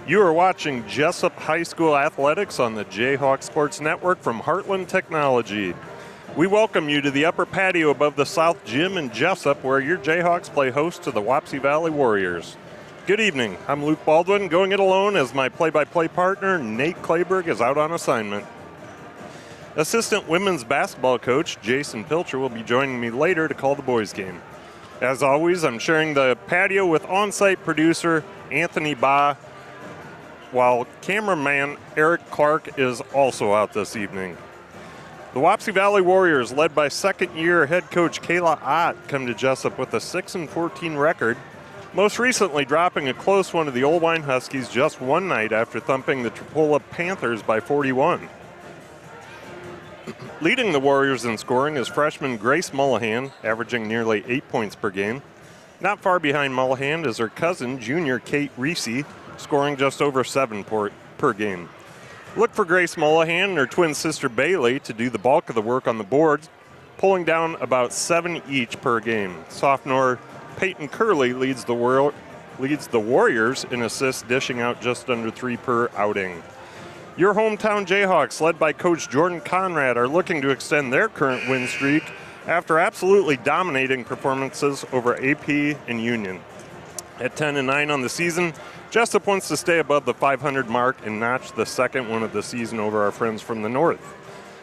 You are watching Jesup High School Athletics on the J-Hawks Sports Network from Heartland Technology. We welcome you to the upper patio above the South Gym in Jesup, where your Jayhawks play host to the Wapsie Valley Warriors. Good evening. I'm Luke Baldwin, going it alone as my play-by-play partner, Nate Clayberg, is out on assignment. Assistant women's basketball coach Jason Pilcher will be joining me later to call the boys' game. As always, I'm sharing the patio with on-site producer Anthony Ba, while cameraman Eric Clark is also out this evening. The Wapsie Valley Warriors, led by second-year head coach Kayla Ott, come to Jesup with a 6-14 record, most recently dropping a close one to the Old Wine Huskies just one night after thumping the Tripola Panthers by 41. Leading the Warriors in scoring is freshman Grace Mullahan, averaging nearly 8 points per game. Not far behind Mullahan is her cousin, junior Kate Reese, scoring just over 7 per game. Look for Grace Mullahan and her twin sister Bailey to do the bulk of the work on the boards, pulling down about 7 each per game. Sophomore Peyton Curley leads the Warriors in assists, dishing out just under 3 per outing. Your hometown Jayhawks, led by Coach Jordan Conrad, are looking to extend their current win streak after absolutely dominating performances over AP and Union. At 10-9 on the season, Jesup wants to stay above the 500 mark and notch the second one of the season over our friends from the north.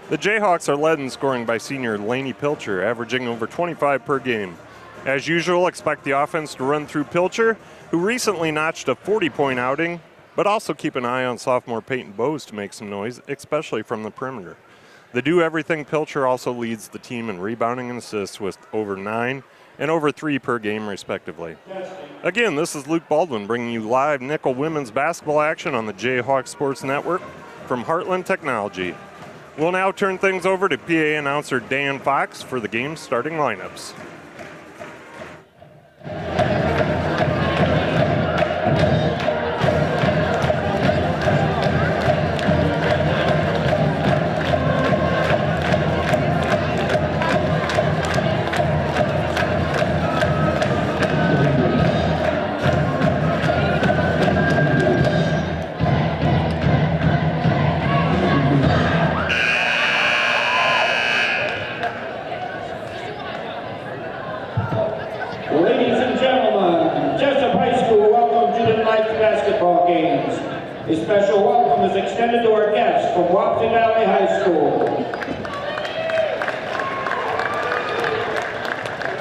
The Jayhawks are led in scoring by senior Lainey Pilcher, averaging over 25 per game. As usual, expect the offense to run through Pilcher, who recently notched a 40-point outing, but also keep an eye on sophomore Peyton Bowes to make some noise, especially from the perimeter. The do-everything Pilcher also leads the team in rebounding and assists with over 9 and over 3 per game, respectively. Again, this is Luke Baldwin bringing you live nickel women's basketball action on the J-Hawks Sports Network from Heartland Technology. We'll now turn things over to PA announcer Dan Fox for the game's starting lineups. A special welcome is extended to our guests from Wapsie Valley High School.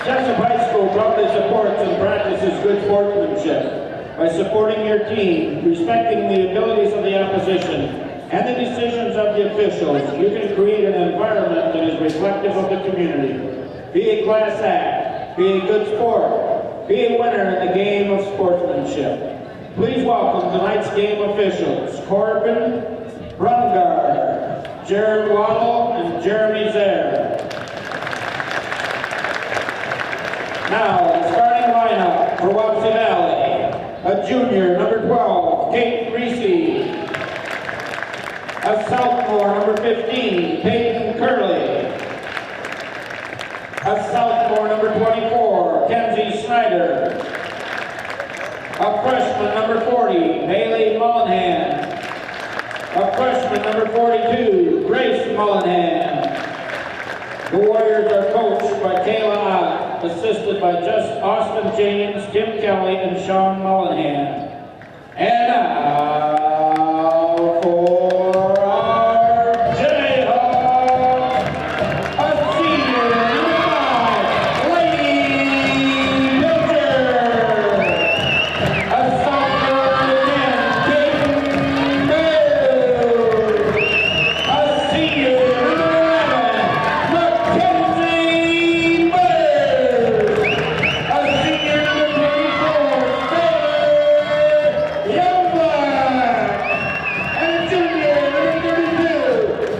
Jesup High School proudly supports and practices good sportsmanship by supporting your team, respecting the abilities of the opposition, and the decisions of the officials. You can create an environment that is reflective of the community. Be a class act, be a good sport, be a winner in the game of sportsmanship. Please welcome tonight's game officials, Corbin Brungar, Jared Waddle, and Jeremy Zaire. Now, the starting lineup for Wapsie Valley: a junior, number 12, Kate Reese; a sophomore, number 15, Peyton Curley; a sophomore, number 24, Kenzie Snyder; a freshman, number 40, Bailey Mullahan; a freshman, number 42, Grace Mullahan. The Warriors are coached by Kayla Ott, assisted by Austin James, Tim Kelly, and Sean Mullahan. And now for our Jayhawks, a senior, number 5, Lainey Pilcher; a sophomore, number 10, Peyton Bowes; a senior, number 11, Mackenzie Bowes; a senior, number 24, Taylor Youngblood; and a junior, number 32,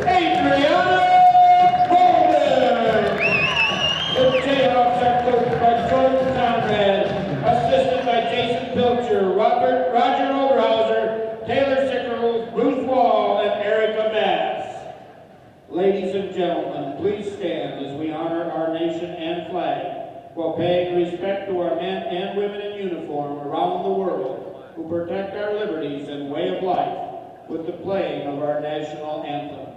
Adriana Golden. The Jayhawks are coached by Jordan Conrad, assisted by Jason Pilcher, Roger Oberhauser, Taylor Sickerl, Ruth Wall, and Erica Bass. Ladies and gentlemen, please stand as we honor our nation and flag while paying respect to our men and women in uniform around the world. who protect our liberties and way of life with the playing of our national anthem.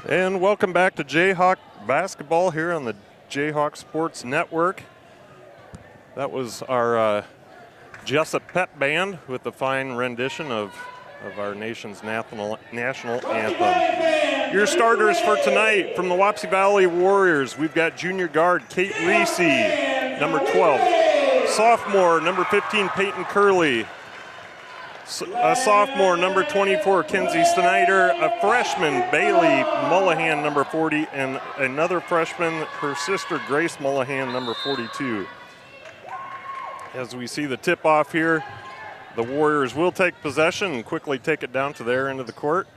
And welcome back to Jayhawk Basketball here on the Jayhawk Sports Network. That was our Jesup Pep Band with the fine rendition of our nation's national anthem. Your starters for tonight from the Wapsie Valley Warriors, we've got junior guard Kate Reese, number 12. Sophomore, number 15, Peyton Curley. A sophomore, number 24, Kenzie Snyder. A freshman, Bailey Mullahan, number 40. And another freshman, her sister, Grace Mullahan, number 42. As we see the tip-off here, the Warriors will take possession and quickly take it down to their end of the court.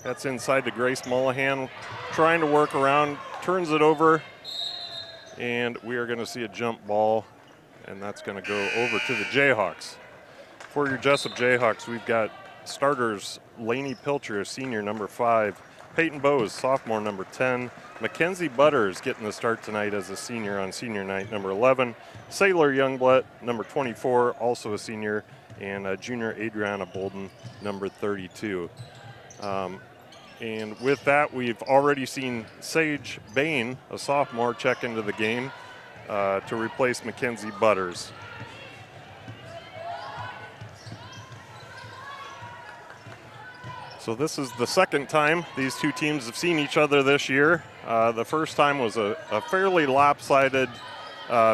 That's inside to Grace Mullahan, trying to work around, turns it over, and we are going to see a jump ball, and that's going to go over to the Jayhawks. For your Jesup Jayhawks, we've got starters Lainey Pilcher, senior, number 5. Peyton Bowes, sophomore, number 10. Mackenzie Butters getting the start tonight as a senior on senior night, number 11. Sailor Youngblood, number 24, also a senior. And junior Adriana Bolden, number 32. And with that, we've already seen Sage Bain, a sophomore, check into the game to replace Mackenzie Butters. So this is the second time these two teams have seen each other this year. The first time was a fairly lopsided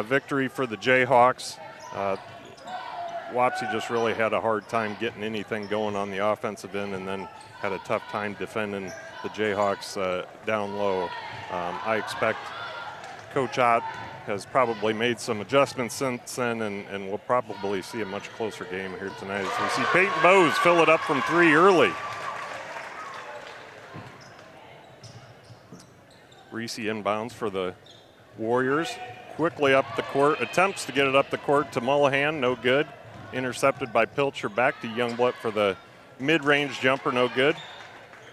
victory for the Jayhawks. Wapsie just really had a hard time getting anything going on the offensive end and then had a tough time defending the Jayhawks down low. I expect Coach Ott has probably made some adjustments since then, and we'll probably see a much closer game here tonight as we see Peyton Bowes fill it up from 3 early. Reese inbounds for the Warriors. Quickly up the court, attempts to get it up the court to Mullahan, no good. Intercepted by Pilcher, back to Youngblood for the mid-range jumper, no good.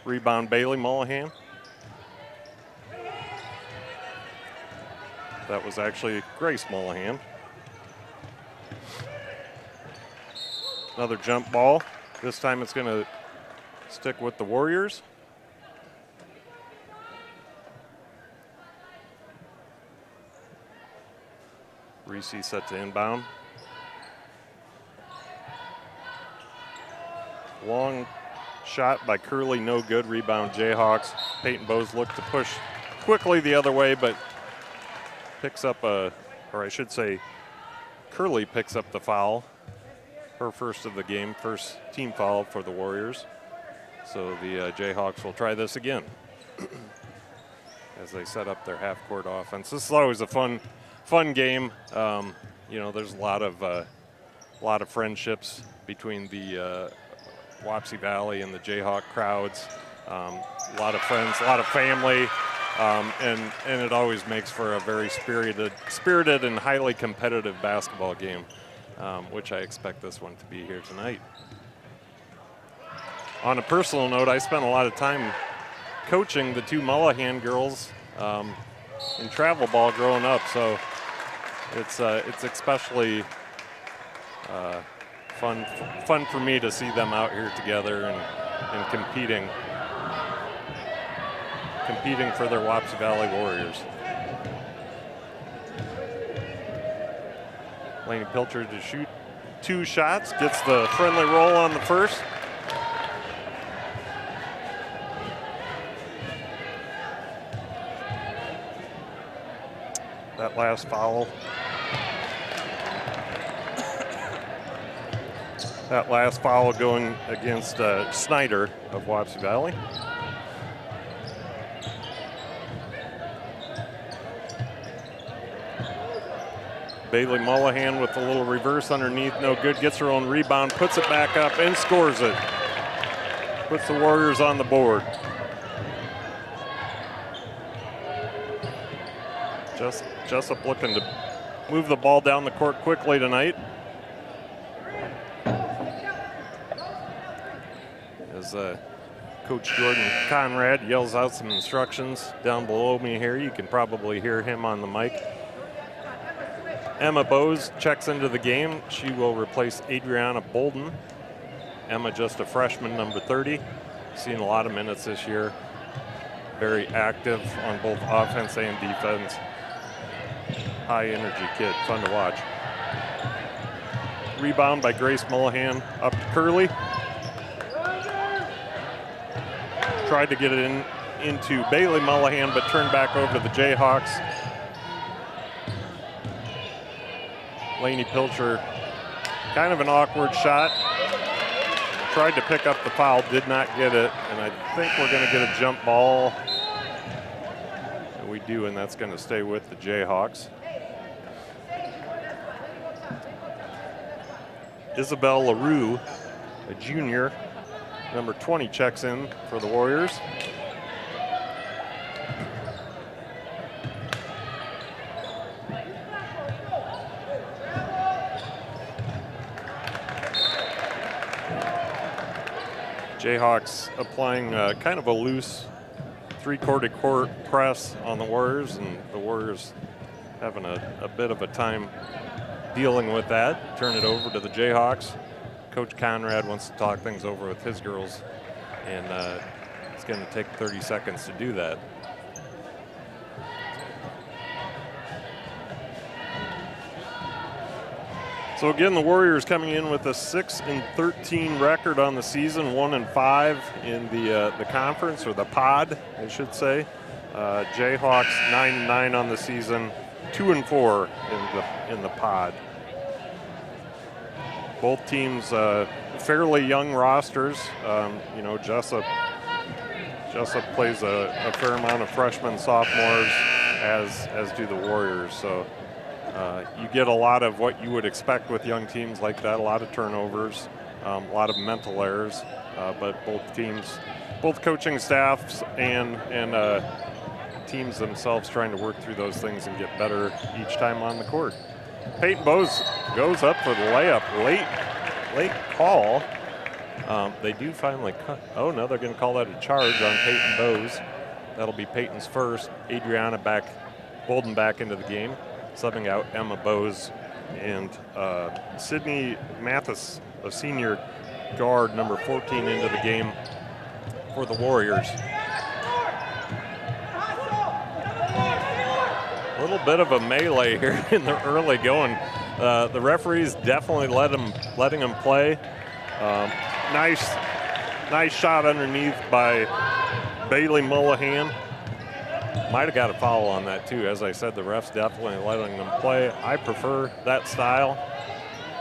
Rebound Bailey Mullahan. That was actually Grace Mullahan. Another jump ball. This time it's going to stick with the Warriors. Reese set to inbound. Long shot by Curley, no good. Rebound Jayhawks. Peyton Bowes looked to push quickly the other way, but picks up or I should say, Curley picks up the foul. Her first of the game, first team foul for the Warriors. So the Jayhawks will try this again as they set up their half-court offense. This is always a fun game. You know, there's a lot of friendships between the Wapsie Valley and the Jayhawk crowds. A lot of friends, a lot of family, and it always makes for a very spirited and highly competitive basketball game, which I expect this one to be here tonight. On a personal note, I spent a lot of time coaching the two Mullahan girls in travel ball growing up, so it's especially fun for me to see them out here together and competing for their Wapsie Valley Warriors. Lainey Pilcher to shoot 2 shots, gets the friendly roll on the first. That last foul. That last foul going against Snyder of Wapsie Valley. Bailey Mullahan with a little reverse underneath, no good, gets her own rebound, puts it back up and scores it. Puts the Warriors on the board. Jesup looking to move the ball down the court quickly tonight. As Coach Jordan Conrad yells out some instructions down below me here. You can probably hear him on the mic. Emma Bowes checks into the game. She will replace Adriana Bolden. Emma just a freshman, number 30. Seen a lot of minutes this year. Very active on both offense and defense. High energy kid, fun to watch. Rebound by Grace Mullahan up to Curley. Tried to get it into Bailey Mullahan, but turned back over to the Jayhawks. Lainey Pilcher, kind of an awkward shot. Tried to pick up the foul, did not get it, and I think we're going to get a jump ball. And we do, and that's going to stay with the Jayhawks. Isabel LaRue, a junior, number 20, checks in for the Warriors. Jayhawks applying kind of a loose three-quarter court press on the Warriors, and the Warriors having a bit of a time dealing with that. Turn it over to the Jayhawks. Coach Conrad wants to talk things over with his girls, and it's going to take 30 seconds to do that. So again, the Warriors coming in with a 6-13 record on the season, 1-5 in the conference, or the pod, I should say. Jayhawks 9-9 on the season, 2-4 in the pod. Both teams fairly young rosters. You know, Jesup plays a fair amount of freshmen, sophomores, as do the Warriors. So you get a lot of what you would expect with young teams like that, a lot of turnovers, a lot of mental errors, but both teams, both coaching staffs and teams themselves trying to work through those things and get better each time on the court. Peyton Bowes goes up for the layup. Late call. They do finally cut. Oh, no, they're going to call that a charge on Peyton Bowes. That'll be Peyton's first. Adriana Bolden back into the game, subbing out Emma Bowes, and Sydney Mathis, a senior guard, number 14, into the game for the Warriors. A little bit of a melee here in the early going. The referees definitely letting them play. Nice shot underneath by Bailey Mullahan. Might have got a foul on that too. As I said, the refs definitely letting them play. I prefer that style.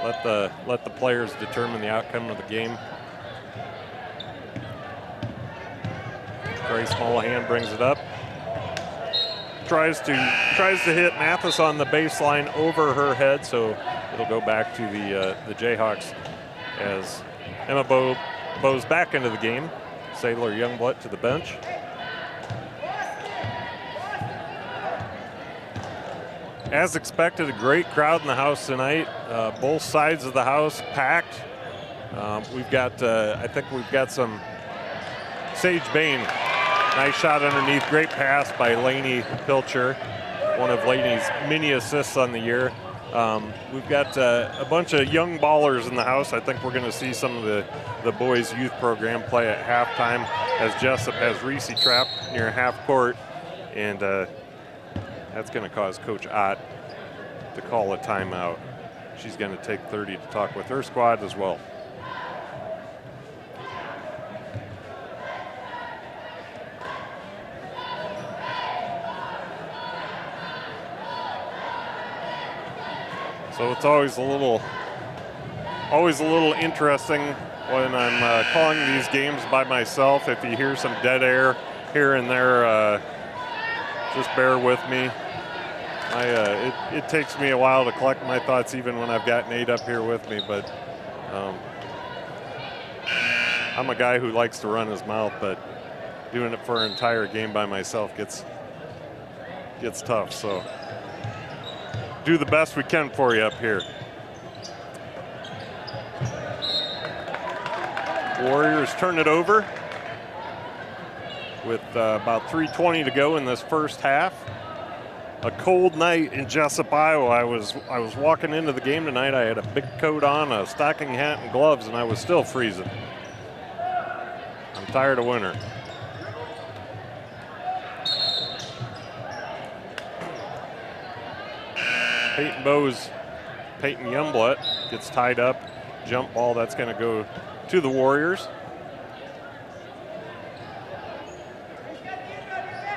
Let the players determine the outcome of the game. Grace Mullahan brings it up. Tries to hit Mathis on the baseline over her head, so it'll go back to the Jayhawks as Emma Bowes back into the game. Sailor Youngblood to the bench. As expected, a great crowd in the house tonight. Both sides of the house packed. We've got, I think we've got some Sage Bain Nice shot underneath. Great pass by Lainey Pilcher. One of Lainey's mini assists on the year. We've got a bunch of young ballers in the house. I think we're going to see some of the boys' youth program play at halftime as Jesup has Reese trapped near half court. And that's going to cause Coach Ott to call a timeout. She's going to take 30 to talk with her squad as well. So it's always a little interesting when I'm calling these games by myself. If you hear some dead air here and there, just bear with me. It takes me a while to collect my thoughts, even when I've got Nate up here with me. But I'm a guy who likes to run his mouth, but doing it for an entire game by myself gets tough. So do the best we can for you up here. Warriors turn it over with about 3:20 to go in this first half. A cold night in Jesup, Iowa. I was walking into the game tonight. I had a big coat on, a stocking hat, and gloves, and I was still freezing. I'm tired of winter. Peyton Youngblood gets tied up. Jump ball, that's going to go to the Warriors.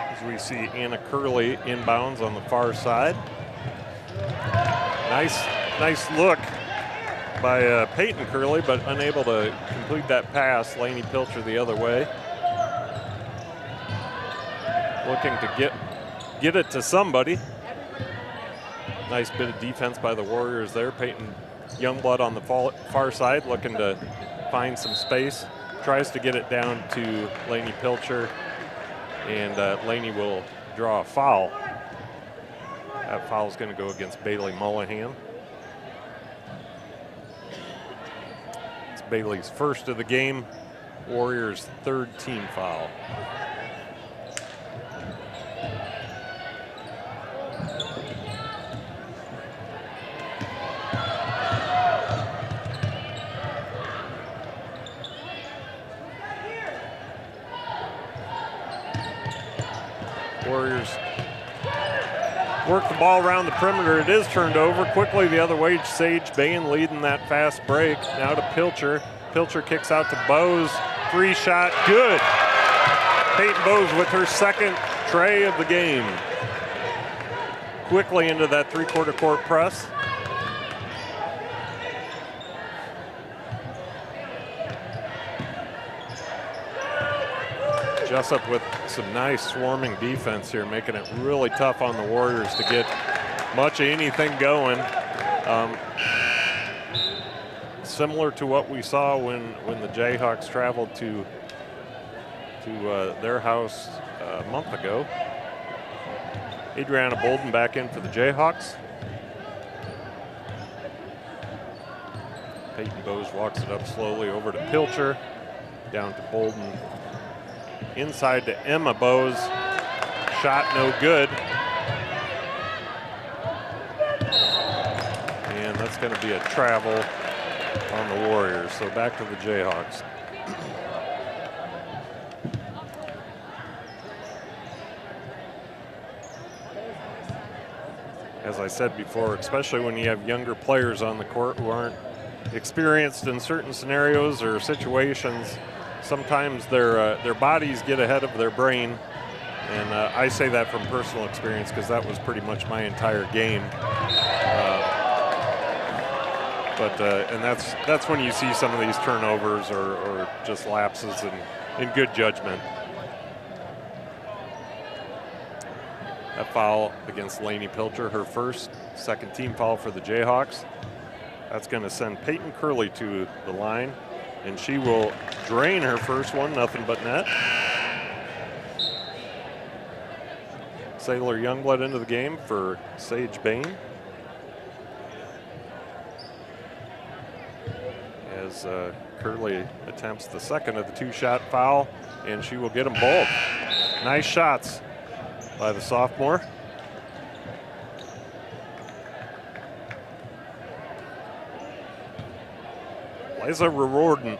As we see Anna Curley inbounds on the far side. Nice look by Peyton Curley, but unable to complete that pass. Lainey Pilcher the other way. Looking to get it to somebody. Nice bit of defense by the Warriors there. Peyton Youngblood on the far side looking to find some space. Tries to get it down to Lainey Pilcher, and Lainey will draw a foul. That foul is going to go against Bailey Mullahan. It's Bailey's first of the game. Warriors' third team foul. Warriors work the ball around the perimeter. It is turned over quickly the other way. Sage Bain leading that fast break. Now to Pilcher. Pilcher kicks out to Bowes. 3-shot, good. Peyton Bowes with her second tray of the game. Quickly into that three-quarter court press. Jesup with some nice swarming defense here, making it really tough on the Warriors to get much of anything going. Similar to what we saw when the Jayhawks traveled to their house a month ago. Adriana Bolden back in for the Jayhawks. Peyton Bowes walks it up slowly over to Pilcher, down to Bolden. Inside to Emma Bowes. Shot no good. And that's going to be a travel on the Warriors. So back to the Jayhawks. As I said before, especially when you have younger players on the court who aren't experienced in certain scenarios or situations, sometimes their bodies get ahead of their brain, and I say that from personal experience because that was pretty much my entire game. And that's when you see some of these turnovers or just lapses in good judgment. That foul against Lainey Pilcher, her second team foul for the Jayhawks. That's going to send Peyton Curley to the line, and she will drain her first one, nothing but net. Sailor Youngblood into the game for Sage Bain. As Curley attempts the second of the two-shot foul, and she will get them both. Nice shots by the sophomore. Liza Riordan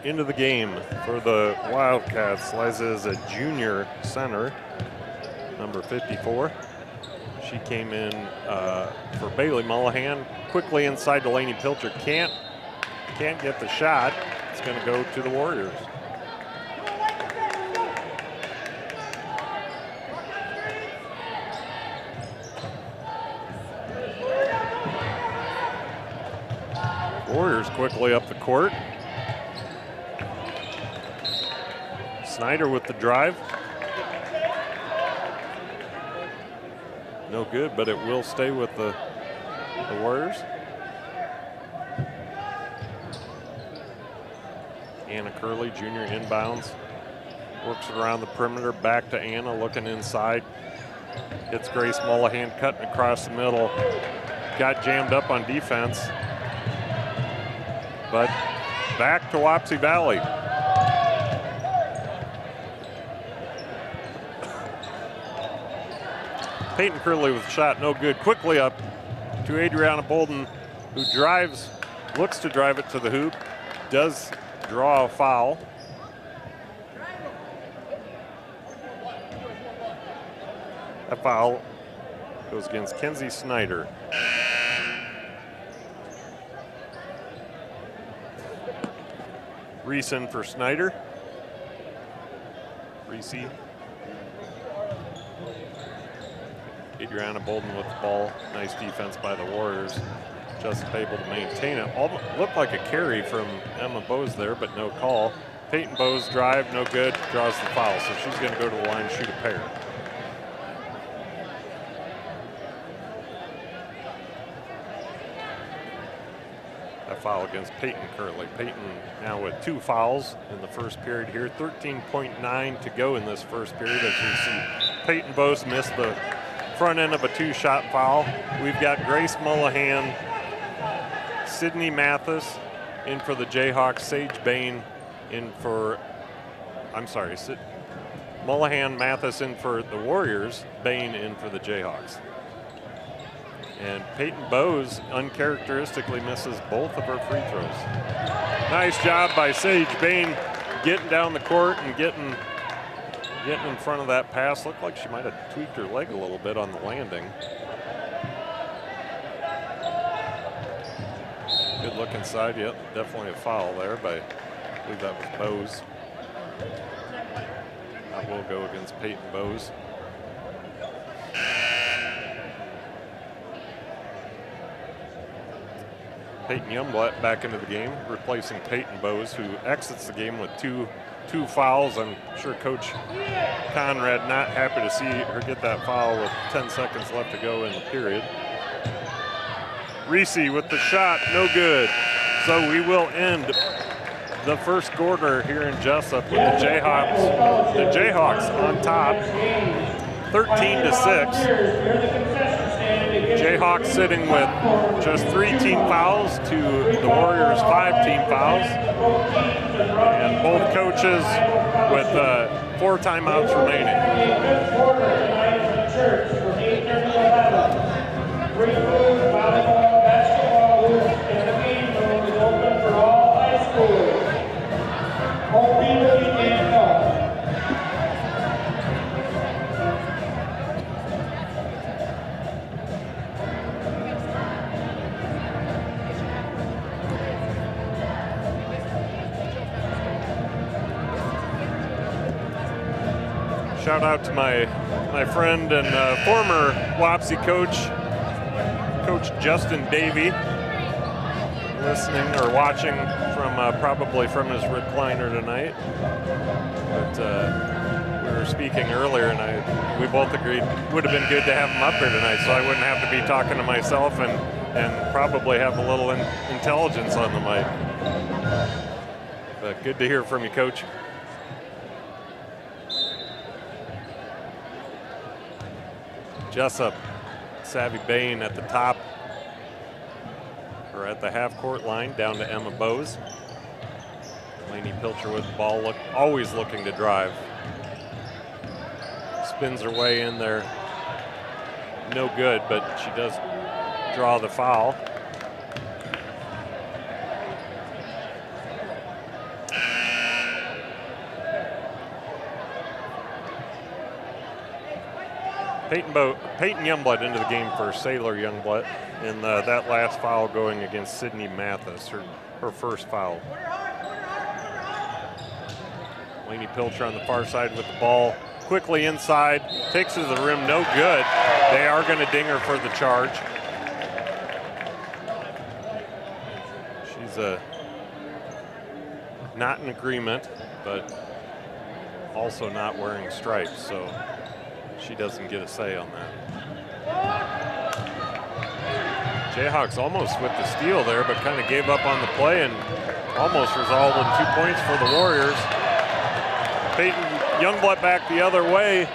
into the game for the Wildcats. Liza is a junior center, number 54. She came in for Bailey Mullahan. Quickly inside to Lainey Pilcher. Can't get the shot. It's going to go to the Warriors. Warriors quickly up the court. Snyder with the drive. No good, but it will stay with the Warriors. Anna Curley, junior, inbounds. Works it around the perimeter, back to Anna, looking inside. Hits Grace Mullahan, cutting across the middle. Got jammed up on defense. But back to Wapsie Valley. Peyton Curley with a shot, no good. Quickly up to Adriana Bolden, who drives, looks to drive it to the hoop, does draw a foul. That foul goes against Kenzie Snyder. Reese in for Snyder. Reese. Adriana Bolden with the ball. Nice defense by the Warriors. Just able to maintain it. All looked like a carry from Emma Bose there, but no call. Peyton Bose drive, no good, draws the foul. So she's going to go to the line and shoot a pair. That foul against Peyton Curley. Peyton now with 2 fouls in the first period here. 13.9 to go in this first period. As you see, Peyton Bose missed the front end of a 2-shot foul. We've got Grace Mullahan, Sydney Mathis in for the Jayhawks, Sage Bain in for, Mullahan, Mathis in for the Warriors, Bain in for the Jayhawks. And Peyton Bose uncharacteristically misses both of her free throws. Nice job by Sage Bain getting down the court and getting in front of that pass. Looked like she might have tweaked her leg a little bit on the landing. Good look inside. Yep, definitely a foul there, but I believe that was Bose. That will go against Peyton Bose. Peyton Youngblood back into the game, replacing Peyton Bose, who exits the game with two fouls. I'm sure Coach Conrad not happy to see her get that foul with 10 seconds left to go in the period. Reese with the shot, no good. So we will end the first quarter here in Jesup with the Jayhawks on top, 13-6. Jayhawks sitting with just 3 team fouls to the Warriors 5 team fouls. And both coaches with 4 timeouts remaining. Free food, volleyball, basketball hoops, and the game room is open for all high schoolers. Home people, you can't go. Shout out to my friend and former Wapsie coach, Coach Justin Davey, listening or watching from probably from his recliner tonight. But we were speaking earlier, and we both agreed it would have been good to have him up here tonight, so I wouldn't have to be talking to myself and probably have a little intelligence on the mic. But good to hear from you, Coach. Jesup, Savvy Bain at the top, or at the half-court line, down to Emma Bose. Lainey Pilcher with the ball, always looking to drive. spins her way in there. No good, but she does draw the foul. Peyton Youngblood into the game for Sailor Youngblood, and that last foul going against Sydney Mathis, her first foul. Lainey Pilcher on the far side with the ball. Quickly inside, takes to the rim, no good. They are going to ding her for the charge. She's not in agreement, but also not wearing stripes, so she doesn't get a say on that. Jayhawks almost with the steal there, but kind of gave up on the play and almost resolved in 2 points for the Warriors. Peyton Youngblood back the other way.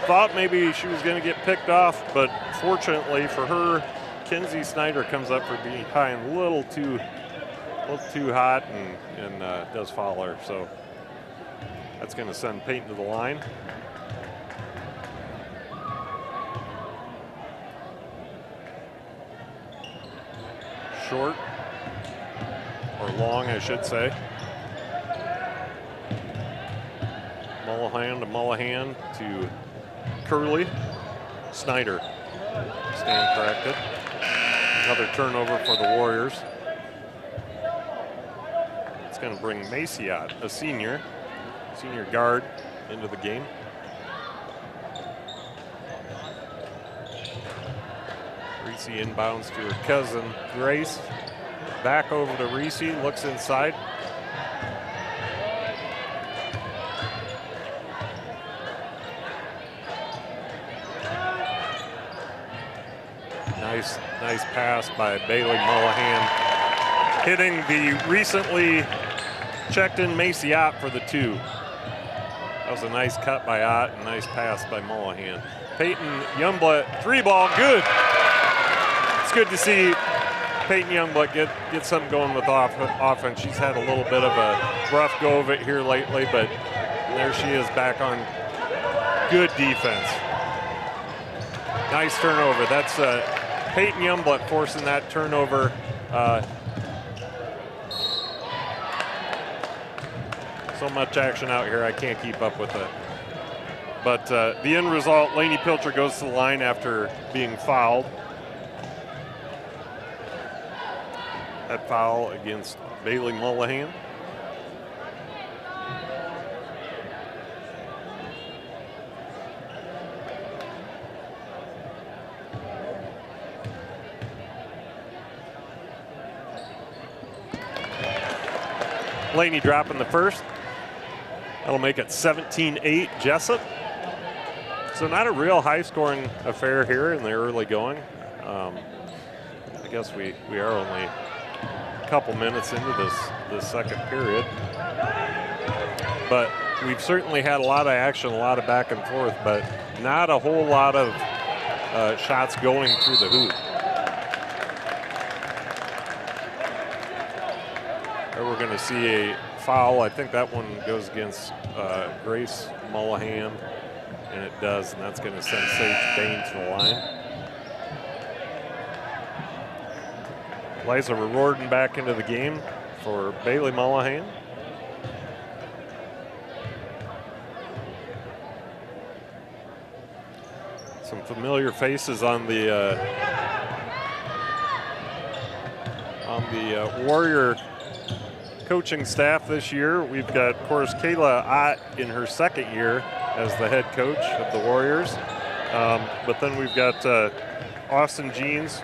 Thought maybe she was going to get picked off, but fortunately for her, Kinsey Snyder comes up for behind a little too hot and does foul her. So that's going to send Peyton to the line. Short, or long, I should say. Mullahan to Mullahan to Curley. Snyder, stand corrected. Another turnover for the Warriors. It's going to bring Maciot, a senior guard, into the game. Reese inbounds to her cousin, Grace. Back over to Reese, looks inside. Nice pass by Bailey Mullahan, hitting the recently checked-in Maciot for the two. That was a nice cut by Ott and nice pass by Mullahan. Peyton Youngblood, three ball, good. It's good to see Peyton Youngblood get something going with offense. She's had a little bit of a rough go of it here lately, but there she is back on good defense. Nice turnover. That's Peyton Youngblood forcing that turnover. So much action out here, I can't keep up with it. But the end result, Lainey Pilcher goes to the line after being fouled. That foul against Bailey Mullahan. Lainey dropping the first. That'll make it 17-8 Jesup. So not a real high-scoring affair here in the early going. I guess we are only a couple minutes into this second period. But we've certainly had a lot of action, a lot of back and forth, but not a whole lot of shots going through the hoop. We're going to see a foul. I think that one goes against Grace Mullahan, and it does, and that's going to send Sage Bain to the line. Liza Riordan back into the game for Bailey Mullahan. Some familiar faces on the Warrior coaching staff this year. We've got, of course, Kayla Ott in her second year as the head coach of the Warriors. But then we've got Austin Jeans,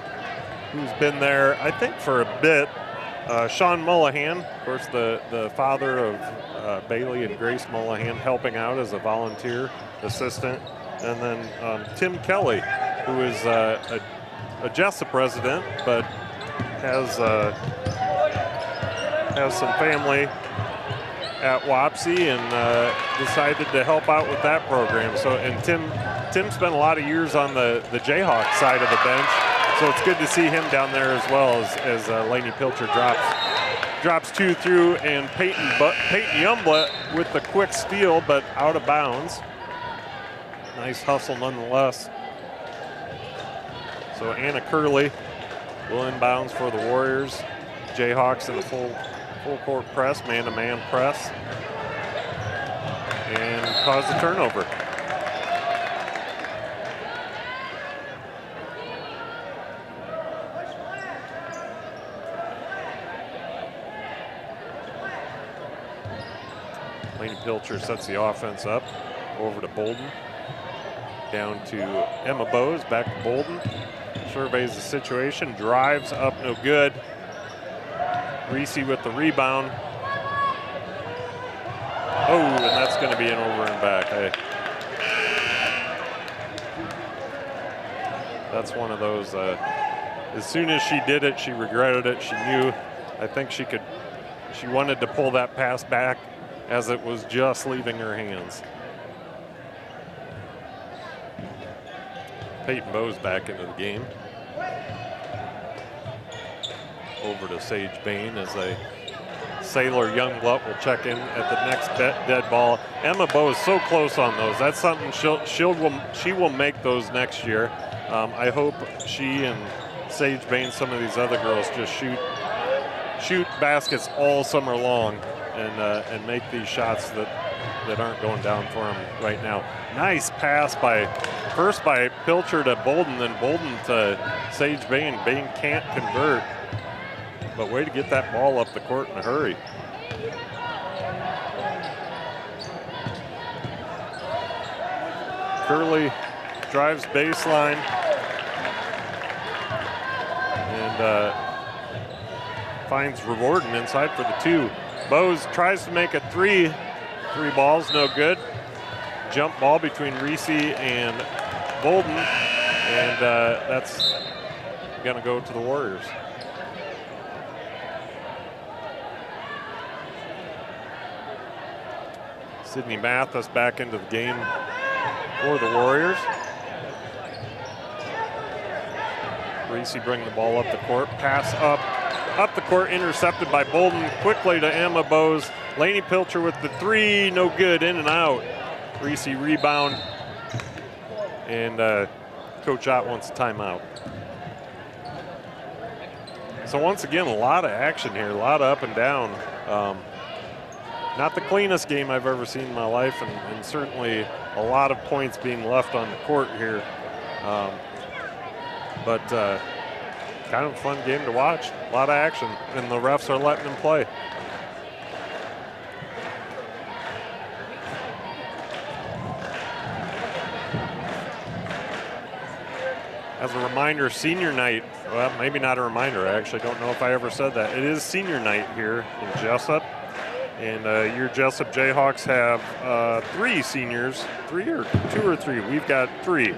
who's been there, I think, for a bit. Sean Mullahan, of course, the father of Bailey and Grace Mullahan, helping out as a volunteer assistant. And then Tim Kelly, who is a Jesup resident, but has some family at Wapsie and decided to help out with that program. So, and Tim spent a lot of years on the Jayhawks side of the bench, so it's good to see him down there as well as Lainey Pilcher drops two through, and Peyton Youngblood with the quick steal, but out of bounds. nice hustle nonetheless. So Anna Curley will inbounds for the Warriors. Jayhawks in a full court press, man-to-man press, and cause the turnover. Lainey Pilcher sets the offense up. Over to Bolden. Down to Emma Bowes, back to Bolden. Surveys the situation, drives up, no good. Reese with the rebound. Oh, and that's going to be an over and back. That's one of those, as soon as she did it, she regretted it. She knew, I think she wanted to pull that pass back as it was just leaving her hands. Peyton Bowes back into the game. Over to Sage Bain as Sailor Youngblood will check in at the next dead ball. Emma Bowes so close on those. That's something she will make those next year. I hope she and Sage Bain, some of these other girls, just shoot baskets all summer long and make these shots that aren't going down for them right now. Nice pass first by Pilcher to Bolden, then Bolden to Sage Bain. Bain can't convert, but way to get that ball up the court in a hurry. Curley drives baseline and finds Riordan inside for the two. Bowes tries to make a three. Three balls, no good. Jump ball between Reese and Bolden, and that's going to go to the Warriors. Sydney Mathis back into the game for the Warriors. Reese bring the ball up the court, pass up the court, intercepted by Bolden, quickly to Emma Bowes. Lainey Pilcher with the three, no good, in and out. Reese rebound, and Coach Ott wants a timeout. So once again, a lot of action here, a lot of up and down. Not the cleanest game I've ever seen in my life, and certainly a lot of points being left on the court here. But kind of a fun game to watch, a lot of action, and the refs are letting them play. As a reminder, senior night, well, maybe not a reminder, I actually don't know if I ever said that. It is senior night here in Jesup, and your Jesup J-Hawks have three seniors, two or three? We've got three.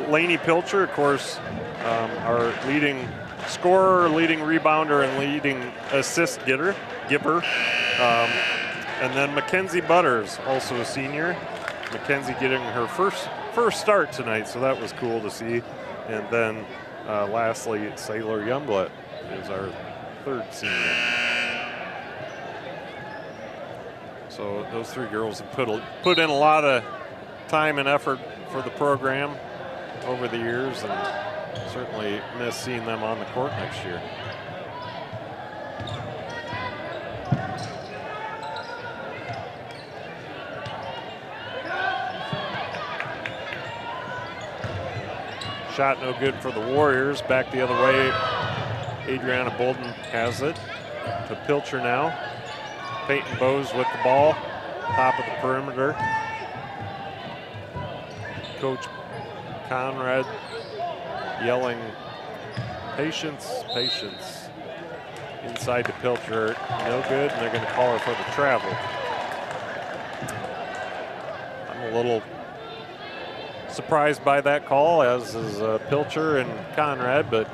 Lainey Pilcher, of course, our leading scorer, leading rebounder, and leading assist giver. And then Mackenzie Butters, also a senior. Mackenzie getting her first start tonight, so that was cool to see. And then lastly, Sailor Youngblood is our third senior. So those three girls have put in a lot of time and effort for the program over the years, and certainly miss seeing them on the court next year. Shot no good for the Warriors. Back the other way. Adriana Bolden has it. To Pilcher now. Peyton Bowes with the ball. Top of the perimeter. Coach Conrad yelling, patience, patience. Inside to Pilcher. No good, and they're going to call her for the travel. I'm a little surprised by that call, as is Pilcher and Conrad, but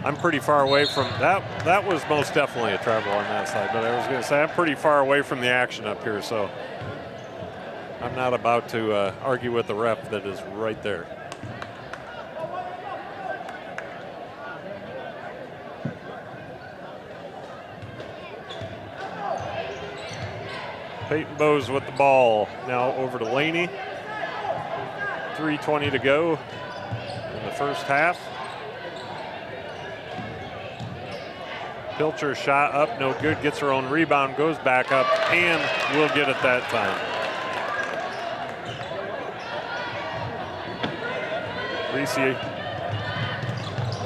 I'm pretty far away from that. That was most definitely a travel on that side, but I was going to say I'm pretty far away from the action up here, so I'm not about to argue with the ref that is right there. Peyton Bowes with the ball. Now over to Laney. 3:20 to go in the first half. Pilcher shot up, no good, gets her own rebound, goes back up, and will get it that time. Reese,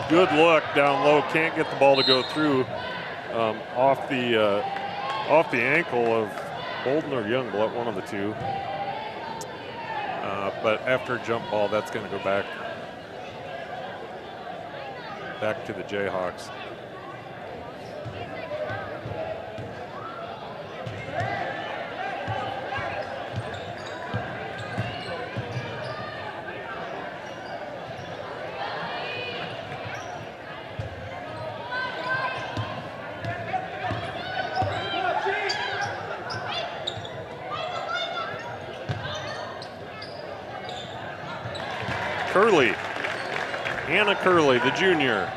good look down low, can't get the ball to go through off the ankle of Bolden or Youngblood, one of the two. But after a jump ball, that's going to go back to the Jayhawks. Curley, Anna Curley, the junior,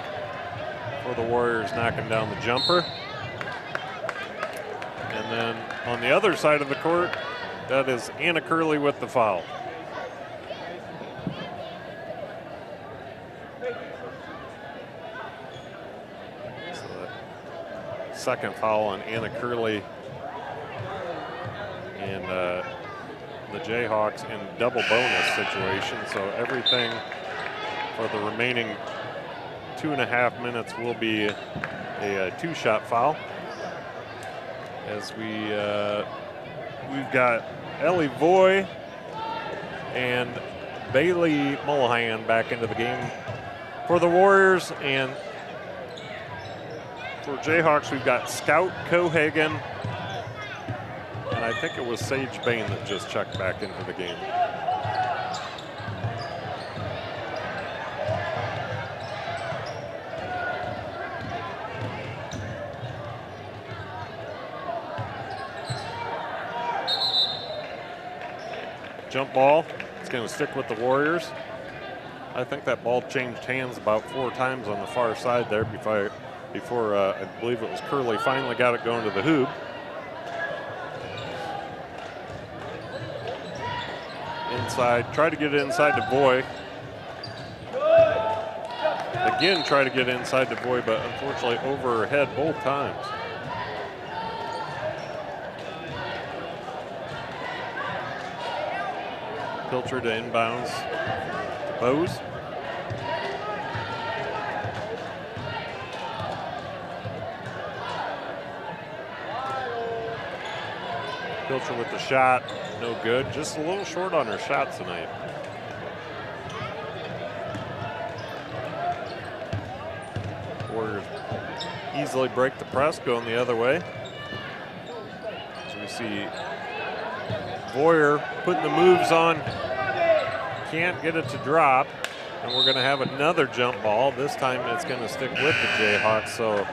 for the Warriors, knocking down the jumper. And then on the other side of the court, that is Anna Curley with the foul. So that second foul on Anna Curley, and the Jayhawks in double bonus situation, so everything for the remaining 2.5 minutes will be a two-shot foul. As we've got Ellie Voy and Bailey Mullahan back into the game for the Warriors, and for Jayhawks we've got Scout Cohagen, and I think it was Sage Bain that just checked back into the game. Jump ball, it's going to stick with the Warriors. I think that ball changed hands about 4 times on the far side there before I believe it was Curley finally got it going to the hoop. Inside, try to get it inside to Voy. Again, try to get inside to Voy, but unfortunately over her head both times. Pilcher to inbounds to Bose. Pilcher with the shot, no good. Just a little short on her shots tonight. Warriors easily break the press, going the other way. So we see Boyer putting the moves on, can't get it to drop, and we're going to have another jump ball. This time it's going to stick with the Jayhawks, so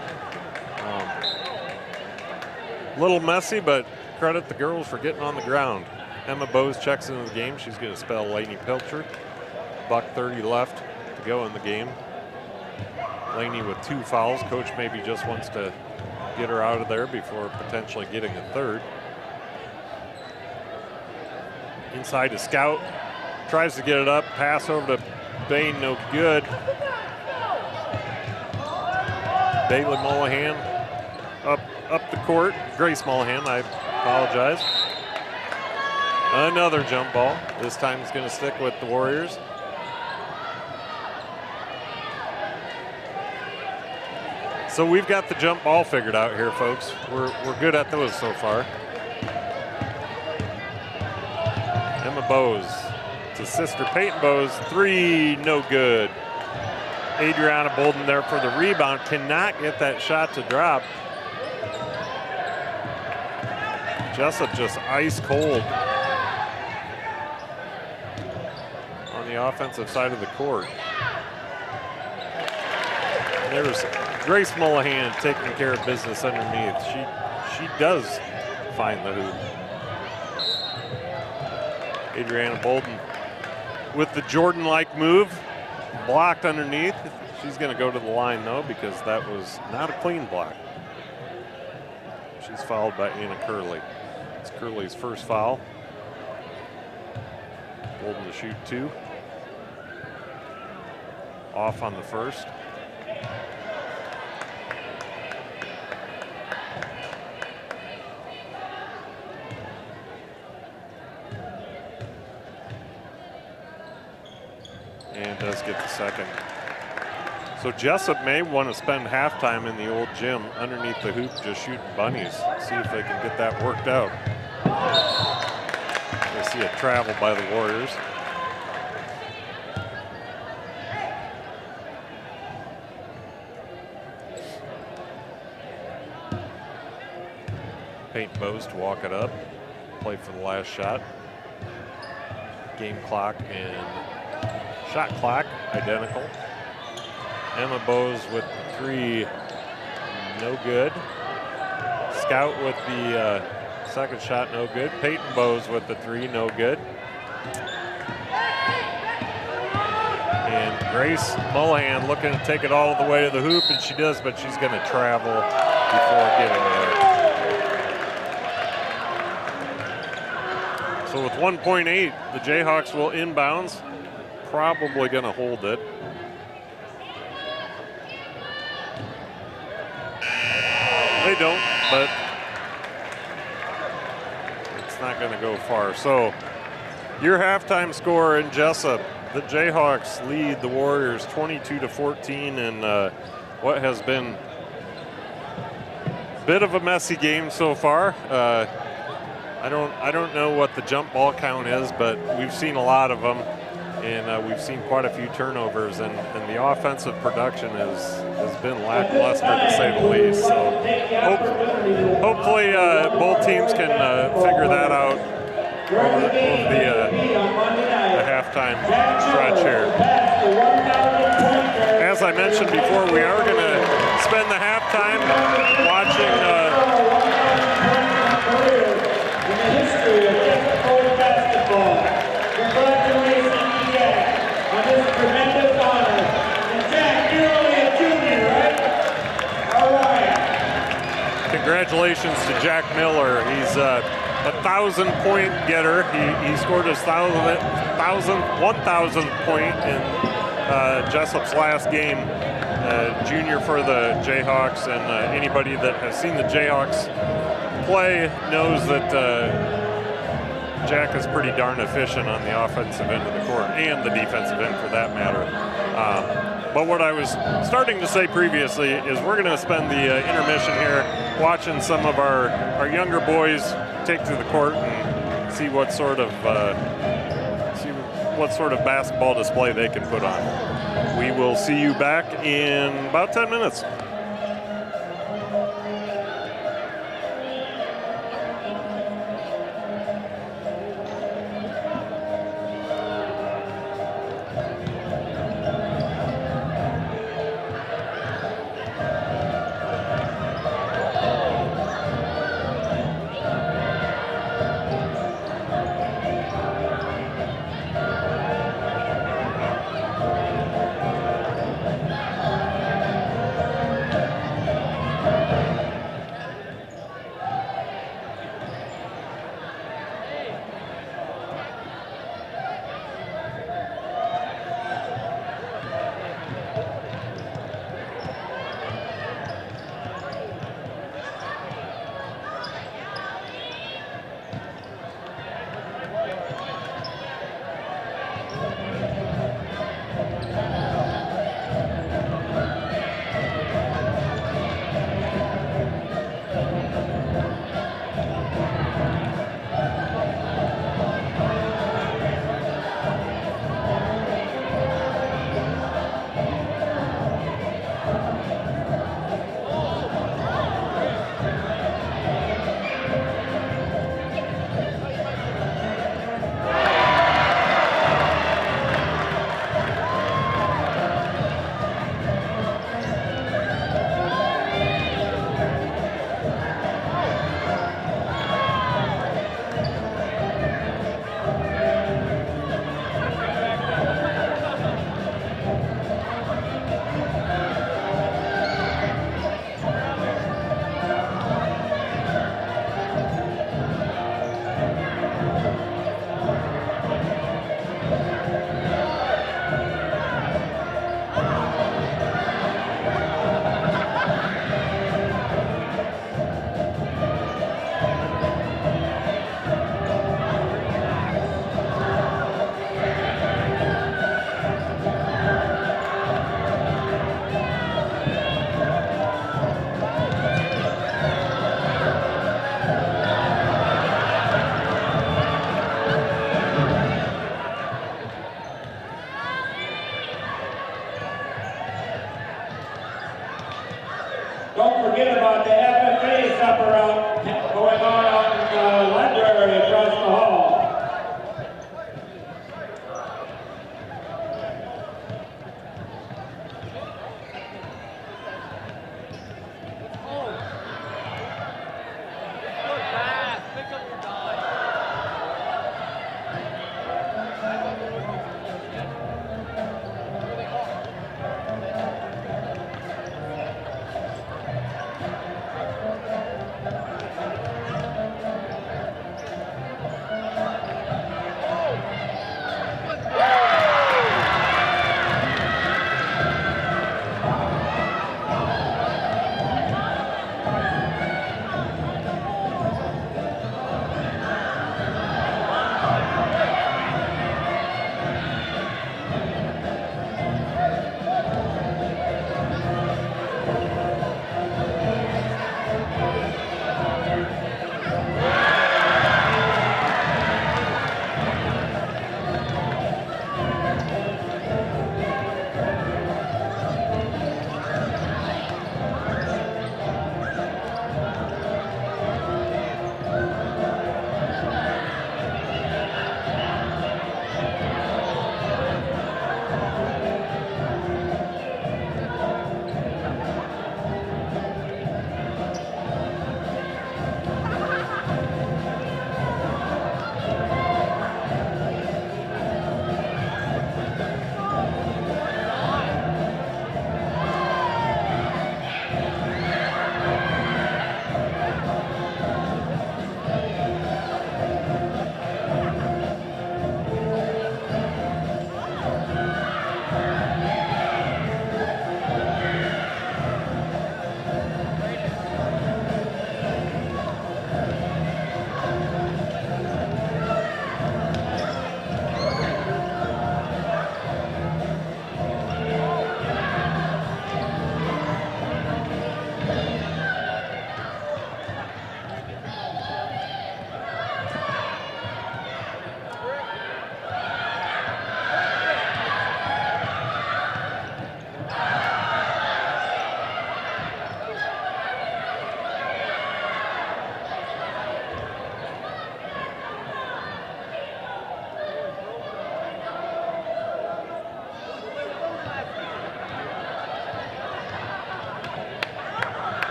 a little messy, but credit the girls for getting on the ground. Emma Bose checks into the game. She's going to spell Lainey Pilcher. $1:30 left to go in the game. Lainey with 2 fouls. Coach maybe just wants to get her out of there before potentially getting a third. Inside to Scout. Tries to get it up. Pass over to Bain, no good. Bailey Mullahan up the court. Grace Mullahan, I apologize. Another jump ball. This time it's going to stick with the Warriors. So we've got the jump ball figured out here, folks. We're good at those so far. Emma Bose to sister Peyton Bose. 3, no good. Adriana Bolden there for the rebound. Cannot get that shot to drop. Jesup just ice cold on the offensive side of the court. And there's Grace Mullahan taking care of business underneath. She does find the hoop. Adriana Bolden with the Jordan-like move, blocked underneath. She's going to go to the line though, because that was not a clean block. She's fouled by Anna Curley. It's Curley's first foul. Bolden to shoot 2. off on the first. And does get the second. So Jesup may want to spend halftime in the old gym underneath the hoop just shooting bunnies. See if they can get that worked out. We see a travel by the Warriors. Peyton Bose to walk it up. Play for the last shot. Game clock and shot clock identical. Emma Bose with the three, no good. Scout with the second shot, no good. Peyton Bose with the three, no good. And Grace Mullahan looking to take it all the way to the hoop, and she does, but she's gonna travel before getting there. So with 1.8, the Jayhawks will inbounds. Probably gonna hold it. They don't, but it's not going to go far. So your halftime score in Jesup, the Jayhawks lead the Warriors 22-14 in what has been a bit of a messy game so far. I don't know what the jump ball count is, but we've seen a lot of them, and we've seen quite a few turnovers, and the offensive production has been lackluster to say the least. So hopefully both teams can figure that out over the halftime stretch here. As I mentioned before, we are going to spend the halftime watching in the history of Jesup basketball. Congratulations, Jack, on this tremendous honor. And Jack, you're only a junior, right? All right. Congratulations to Jack Miller. He's a 1,000-point getter. He scored his 1,000th point in Jesup's last game. Junior for the Jayhawks, and anybody that has seen the Jayhawks play knows that Jack is pretty darn efficient on the offensive end of the court, and the defensive end for that matter. But what I was starting to say previously is we're going to spend the intermission here watching some of our younger boys take to the court and see what sort of basketball display they can put on. We will see you back in about 10 minutes. forget about the FFA supper out going on out in the library across the hall.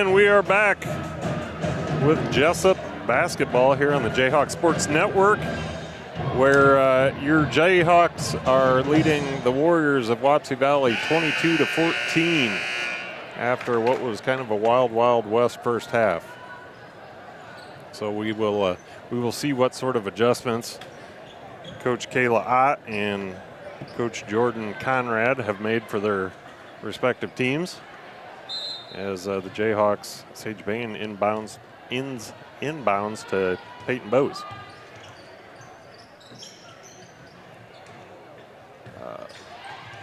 And we are back with Jesup Basketball here on the J-Hawks Sports Network, where your J-Hawks are leading the Warriors of Wapsie Valley 22-14 after what was kind of a wild, wild west first half. So we will see what sort of adjustments Coach Kayla Ott and Coach Jordan Conrad have made for their respective teams, as the Jayhawks, Sage Bain inbounds to Peyton Bowes.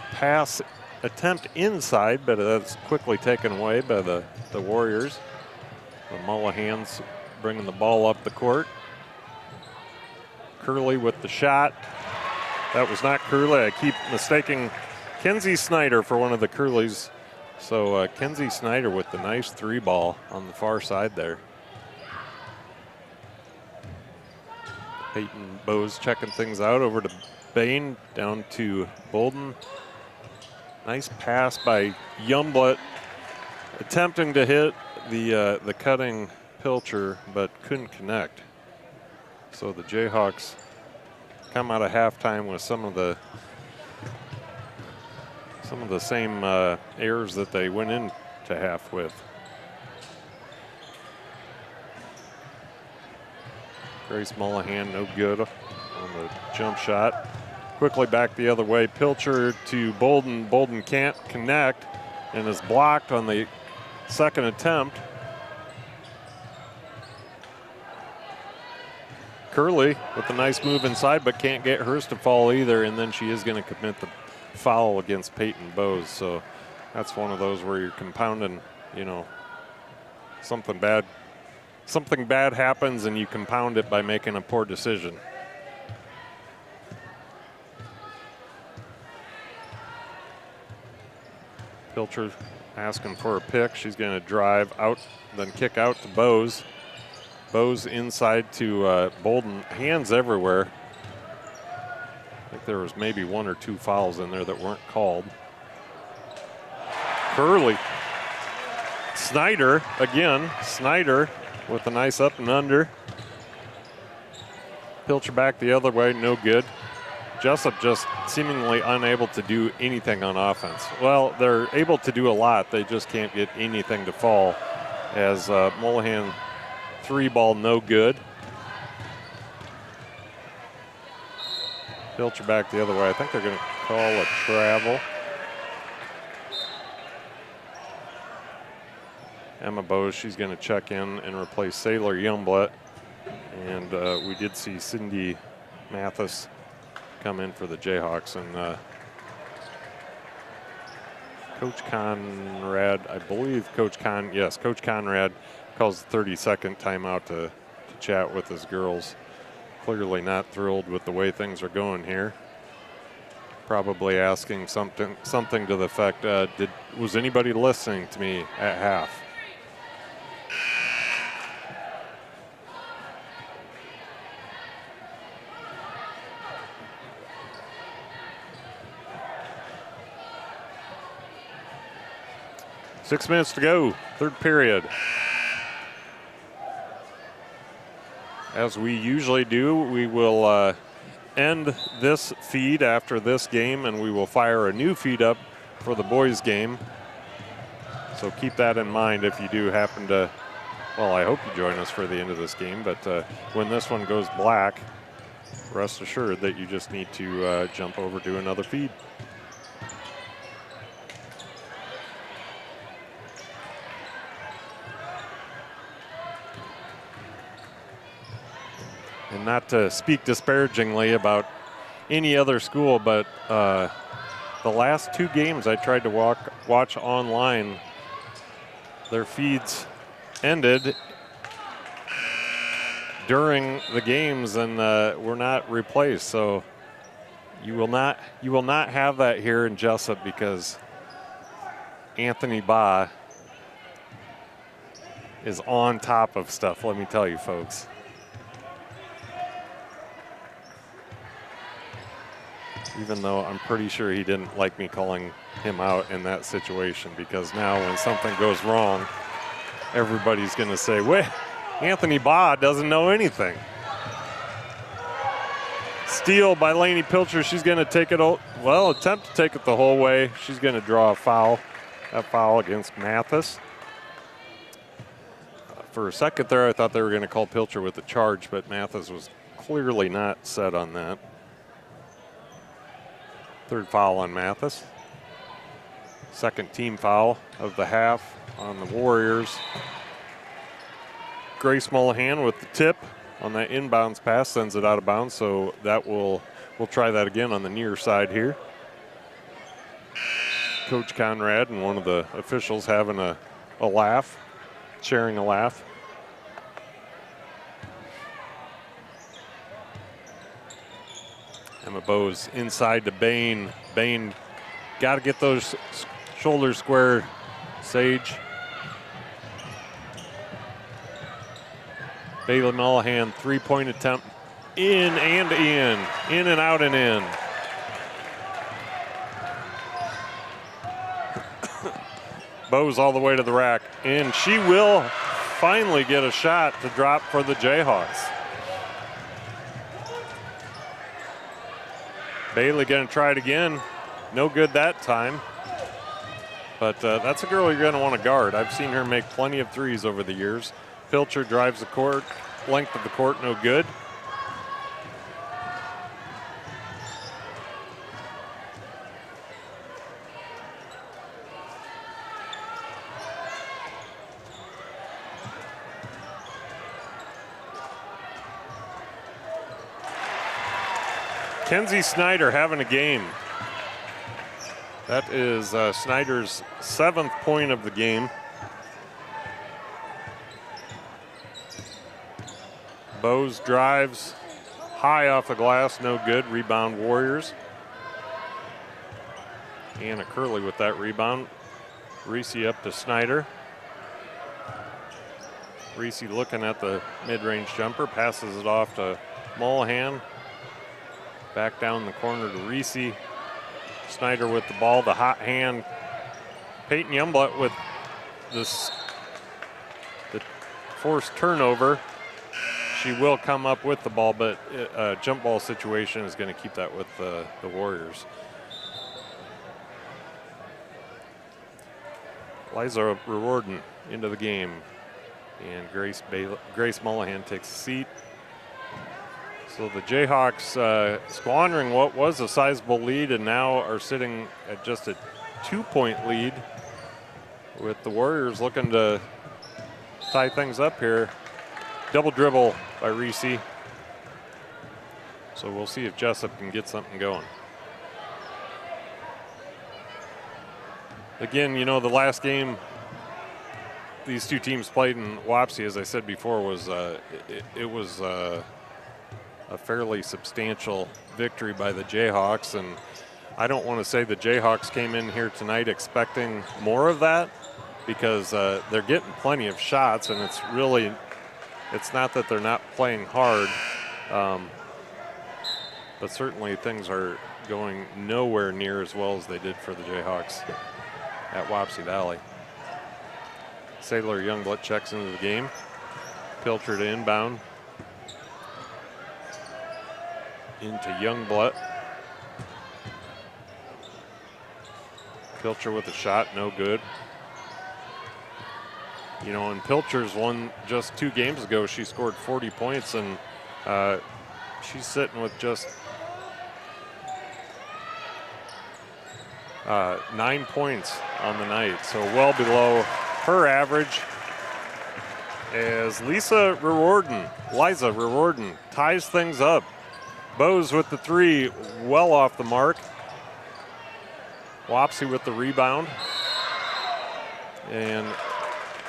Pass attempt inside, but that's quickly taken away by the Warriors. The Mullahans bringing the ball up the court. Curley with the shot. That was not Curley. I keep mistaking Kenzie Snyder for one of the Curleys. So Kenzie Snyder with the nice three ball on the far side there. Peyton Bowes checking things out over to Bain, down to Bolden. Nice pass by Youngblood, attempting to hit the cutting Pilcher, but couldn't connect. So the Jayhawks come out of halftime with some of the same errors that they went into half with. Grace Mullahan no good on the jump shot. Quickly back the other way. Pilcher to Bolden. Bolden can't connect and is blocked on the second attempt. Curley with a nice move inside, but can't get hers to fall either, and then she is going to commit the foul against Peyton Bowes. So that's one of those where you're compounding, you know, something bad happens and you compound it by making a poor decision. Pilcher asking for a pick. She's going to drive out, then kick out to Bowes. Bowes inside to Bolden. Hands everywhere. I think there was maybe one or two fouls in there that weren't called. Curley. Snyder again. Snyder with a nice up and under. Pilcher back the other way, no good. Jesup just seemingly unable to do anything on offense. Well, they're able to do a lot. They just can't get anything to fall, as Mullahan three ball no good. Pilcher back the other way. I think they're going to call a travel. Emma Bowes, she's going to check in and replace Sailor Youngblood. And we did see Cindy Mathis come in for the Jayhawks. And Coach Conrad, I believe Coach Conrad calls the 30-second timeout to chat with his girls. Clearly not thrilled with the way things are going here. Probably asking something to the effect, was anybody listening to me at half? Six minutes to go, third period. As we usually do, we will end this feed after this game, and we will fire a new feed up for the boys' game. So keep that in mind if you do happen to, well, I hope you join us for the end of this game, but when this one goes black, rest assured that you just need to jump over to another feed. And not to speak disparagingly about any other school, but the last two games I tried to watch online, their feeds ended during the games and were not replaced. So you will not have that here in Jesup, because Anthony Baugh is on top of stuff, let me tell you, folks. Even though I'm pretty sure he didn't like me calling him out in that situation, because now when something goes wrong, everybody's going to say, wait, Anthony Baugh doesn't know anything. Steal by Lainey Pilcher. She's going to take it, attempt to take it the whole way. She's going to draw a foul. That foul against Mathis. For a second there, I thought they were going to call Pilcher with the charge, but Mathis was clearly not set on that. Third foul on Mathis. Second team foul of the half on the Warriors. Grace Mullahan with the tip on that inbounds pass, sends it out of bounds, so that we'll try that again on the near side here. Coach Conrad and one of the officials having a laugh, sharing a laugh. Emma Bowes inside to Bain. Bain got to get those shoulders squared. Sage. Bailey Mullahan, three-point attempt. In and in. In and out and in. Bowes all the way to the rack. And she will finally get a shot to drop for the Jayhawks. Bailey going to try it again. No good that time. But that's a girl you're going to want to guard. I've seen her make plenty of threes over the years. Pilcher drives the court, length of the court, no good. Kenzie Snyder having a game. That is Snyder's 7th point of the game. Bowes drives high off the glass, no good. Rebound Warriors. Anna Curley with that rebound. Reese up to Snyder. Reese looking at the mid-range jumper, passes it off to Mullahan. Back down the corner to Reese. Snyder with the ball, the hot hand. Peyton Youngblood with the forced turnover. She will come up with the ball, but a jump ball situation is going to keep that with the Warriors. Liza Riordan into the game. And Grace Mullahan takes a seat. So the Jayhawks squandering what was a sizable lead and now are sitting at just a 2-point lead, with the Warriors looking to tie things up here. Double dribble by Reese. So we'll see if Jesup can get something going. Again, you know, the last game these two teams played in Wapsie, as I said before, was it was a fairly substantial victory by the Jayhawks, and I don't want to say the Jayhawks came in here tonight expecting more of that, because they're getting plenty of shots, and it's not that they're not playing hard, but certainly things are going nowhere near as well as they did for the Jayhawks at Wapsie Valley. Sailor Youngblood checks into the game. Pilcher to inbound. Into Youngblood. Pilcher with a shot, no good. You know, and Pilcher's won just 2 games ago. She scored 40 points, and she's sitting with just 9 points on the night. So well below her average, as Liza Riordan ties things up. Bowes with the 3, well off the mark. Wapsie with the rebound. And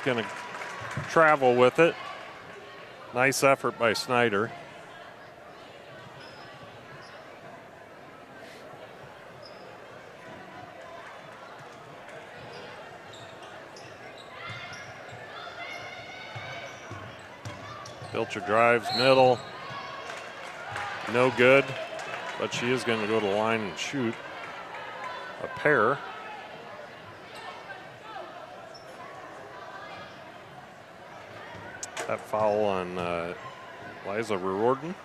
gonna travel with it. Nice effort by Snyder. Pilcher drives middle. No good, but she is going to go to the line and shoot a pair. That foul on Liza Riordan.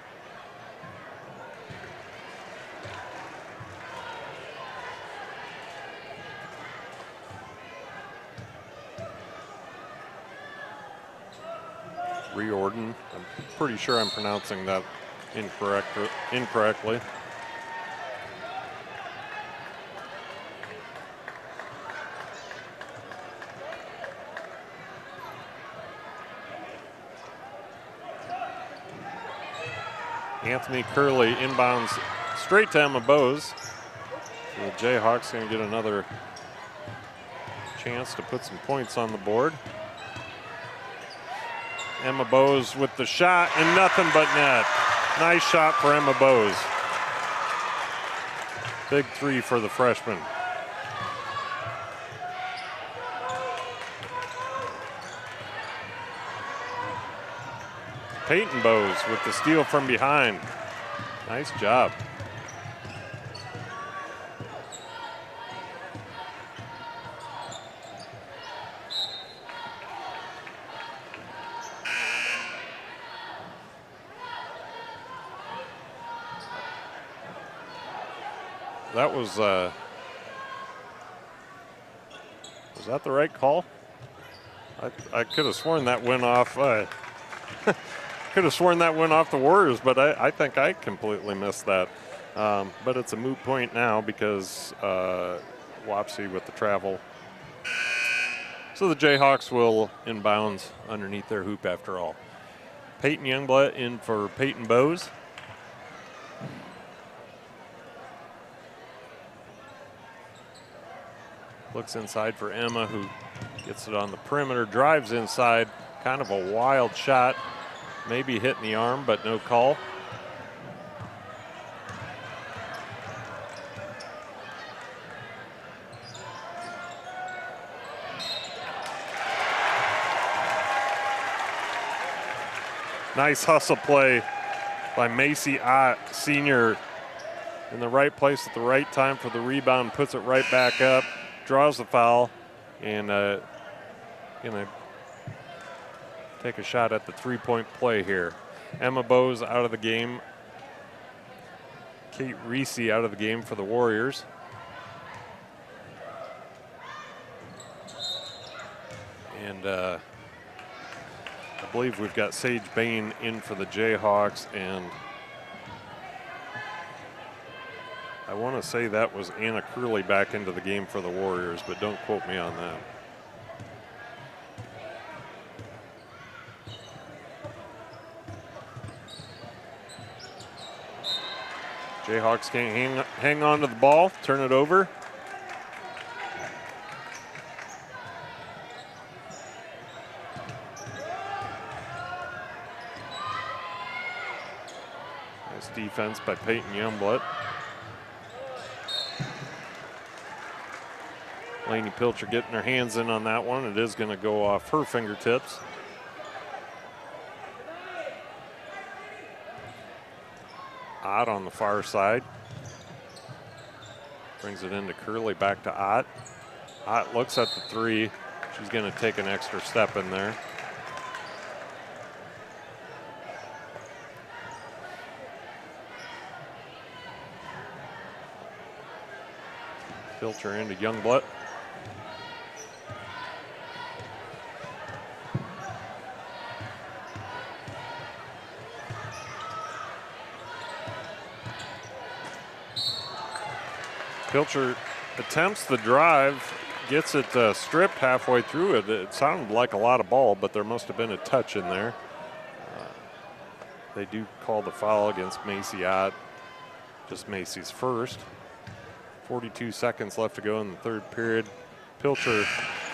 Riordan. I'm pretty sure I'm pronouncing that incorrectly. Anthony Curley inbounds straight to Emma Bowes. So the Jayhawks going to get another chance to put some points on the board. Emma Bowes with the shot and nothing but net. Nice shot for Emma Bowes. Big three for the freshman. Peyton Bowes with the steal from behind. Nice job. That was that the right call? I could have sworn that went off. Could have sworn that went off the Warriors, but I think I completely missed that. But it's a moot point now because Wapsie with the travel. So the Jayhawks will inbounds underneath their hoop after all. Peyton Youngblood in for Peyton Bowes. Looks inside for Emma, who gets it on the perimeter, drives inside. Kind of a wild shot. Maybe hitting the arm, but no call. Nice hustle play by Macy Ott, senior, in the right place at the right time for the rebound, puts it right back up, draws the foul, and gonna take a shot at the three-point play here. Emma Bowes out of the game. Kate Reese out of the game for the Warriors. And I believe we've got Sage Bain in for the Jayhawks, and I want to say that was Anna Curley back into the game for the Warriors, but don't quote me on that. Jayhawks can't hang on to the ball, turn it over. Nice defense by Peyton Youngblood. Lainey Pilcher getting her hands in on that one. It is going to go off her fingertips. Ott on the far side. Brings it into Curley, back to Ott. Ott looks at the three. She's going to take an extra step in there. Pilcher into Youngblood. Pilcher attempts the drive, gets it stripped halfway through it. It sounded like a lot of ball, but there must have been a touch in there. They do call the foul against Macy Ott, just Macy's first. 42 seconds left to go in the third period. Pilcher,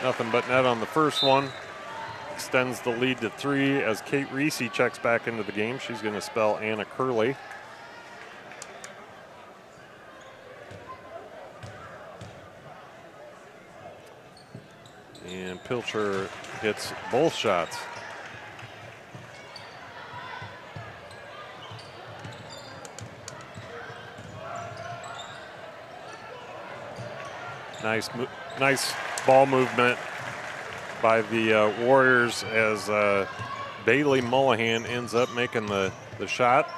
nothing but net on the first one. Extends the lead to three as Kate Reese checks back into the game. She's going to spell Anna Curley. And Pilcher hits both shots. Nice ball movement by the Warriors as Bailey Mullahan ends up making the shot.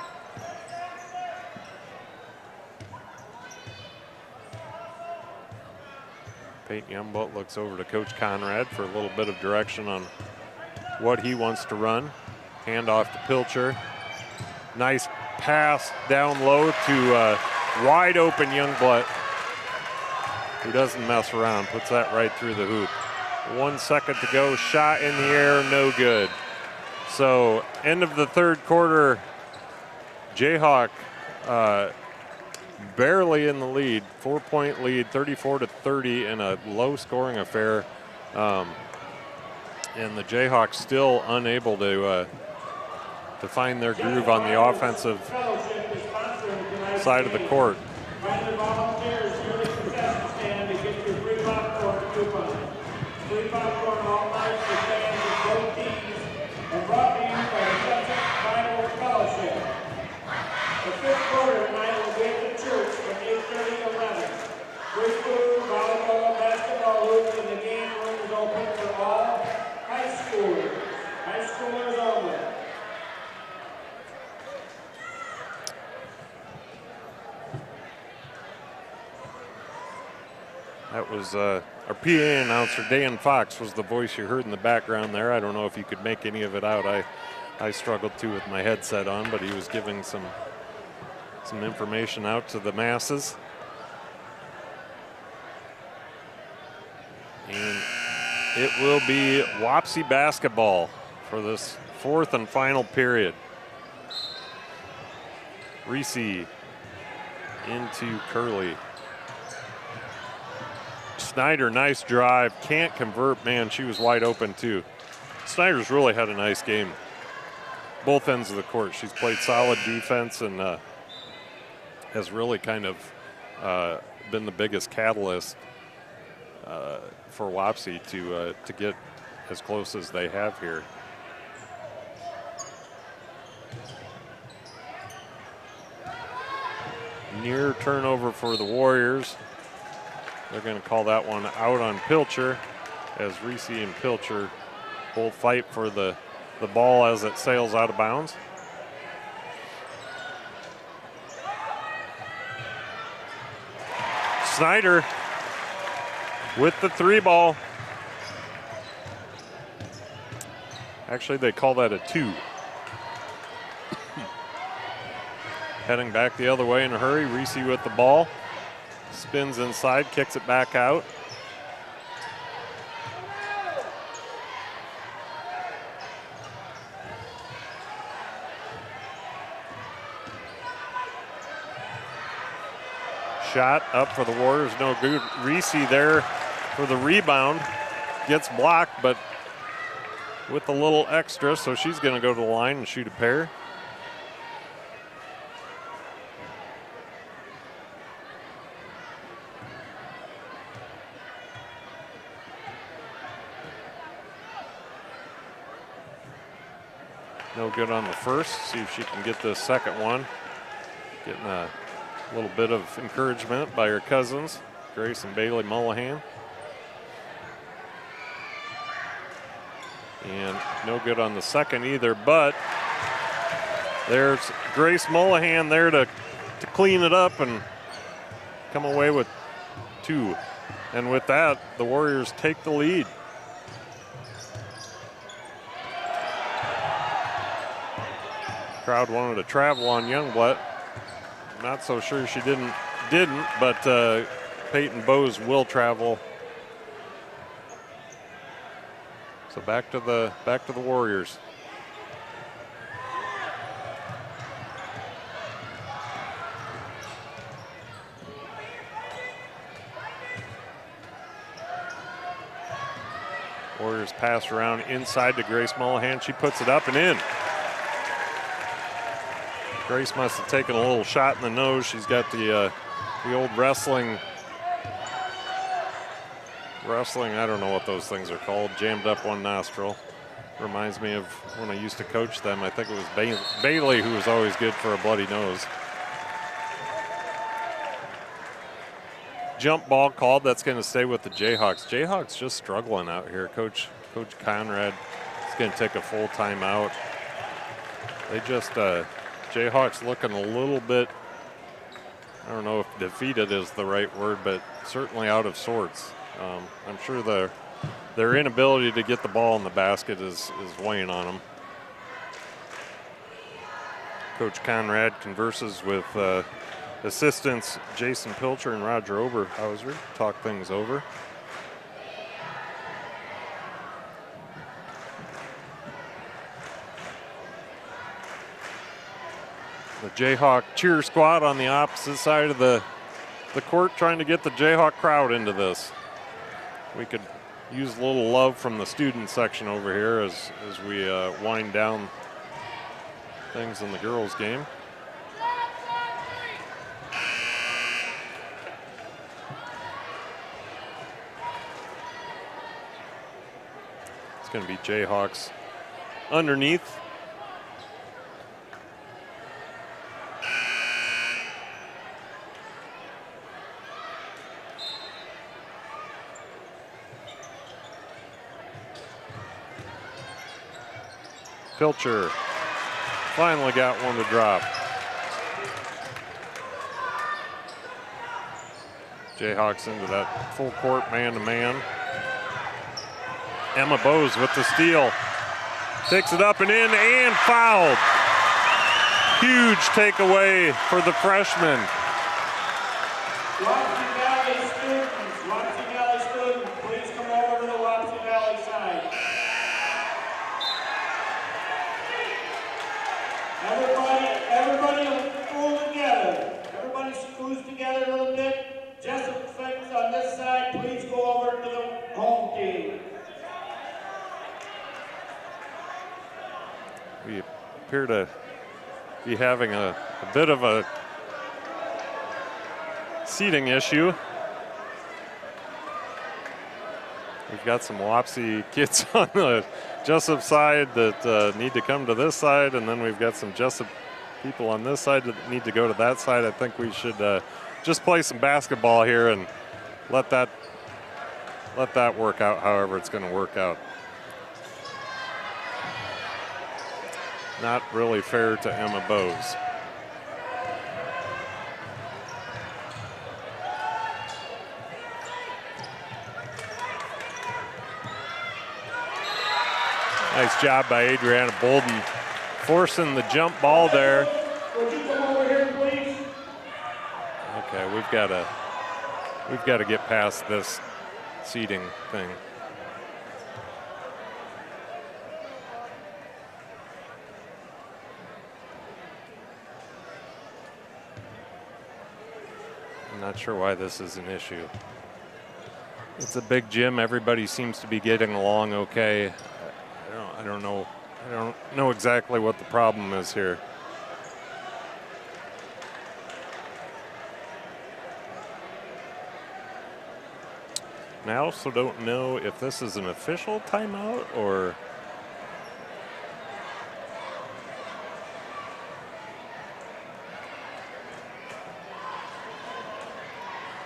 Peyton Youngblood looks over to Coach Conrad for a little bit of direction on what he wants to run. Handoff to Pilcher. Nice pass down low to wide open Youngblood, who doesn't mess around, puts that right through the hoop. 1 second to go, shot in the air, no good. So end of the third quarter, Jayhawk barely in the lead, 4-point lead, 34-30 in a low scoring affair. And the Jayhawks still unable to find their groove on the offensive side of the court. That was our PA announcer, Dan Fox, was the voice you heard in the background there. I don't know if you could make any of it out. I struggled too with my headset on, but he was giving some information out to the masses. And it will be Wapsie basketball for this fourth and final period. Reese into Curley. Snyder, nice drive, can't convert. Man, she was wide open too. Snyder's really had a nice game. Both ends of the court. She's played solid defense and has really kind of been the biggest catalyst for Wapsie to get as close as they have here. Near turnover for the Warriors. They're going to call that one out on Pilcher, as Reese and Pilcher both fight for the ball as it sails out of bounds. Snyder with the 3 ball. Actually, they call that a 2. Heading back the other way in a hurry. Reese with the ball. Spins inside, kicks it back out. Shot up for the Warriors, no good. Reese there for the rebound. Gets blocked, but with a little extra, so she's going to go to the line and shoot a pair. No good on the first. See if she can get the second one. Getting a little bit of encouragement by her cousins, Grace and Bailey Mullahan. And no good on the second either, but there's Grace Mullahan there to clean it up and come away with 2. And with that, the Warriors take the lead. Crowd wanted to travel on Youngblood. Not so sure she didn't, but Peyton Bowes will travel. So back to the Warriors. Warriors pass around inside to Grace Mullahan. She puts it up and in. Grace must have taken a little shot in the nose. She's got the old wrestling, I don't know what those things are called, jammed up one nostril. Reminds me of when I used to coach them. I think it was Bailey who was always good for a bloody nose. Jump ball called. That's going to stay with the Jayhawks. Jayhawks just struggling out here. Coach Conrad It's going to take a full timeout. They just, Jayhawks looking a little bit, I don't know if defeated is the right word, but certainly out of sorts. I'm sure their inability to get the ball in the basket is weighing on them. Coach Conrad converses with assistants Jason Pilcher and Roger Oberhauser, talk things over. The Jayhawk cheer squad on the opposite side of the court trying to get the Jayhawk crowd into this. We could use a little love from the student section over here as we wind down things in the girls' game. It's going to be Jayhawks underneath. Pilcher finally got one to drop. Jayhawks into that full court man-to-man. Emma Bowes with the steal. Takes it up and in and fouled. Huge takeaway for the freshman. Wapsie Valley students, please come over to the Wapsie Valley side. Everybody school together. Everybody schools together a little bit. Jesup things on this side, please go over to the home team. We appear to be having a bit of a seating issue. We've got some Wapsie kids on the Jesup side that need to come to this side, and then we've got some Jesup people on this side that need to go to that side. I think we should just play some basketball here and let that work out however it's going to work out. Not really fair to Emma Bowes. Nice job by Adriana Bolden, forcing the jump ball there. Would you come over here, please? Okay, we've got to get past this seating thing. I'm not sure why this is an issue. It's a big gym. Everybody seems to be getting along okay. I don't know exactly what the problem is here. And I also don't know if this is an official timeout or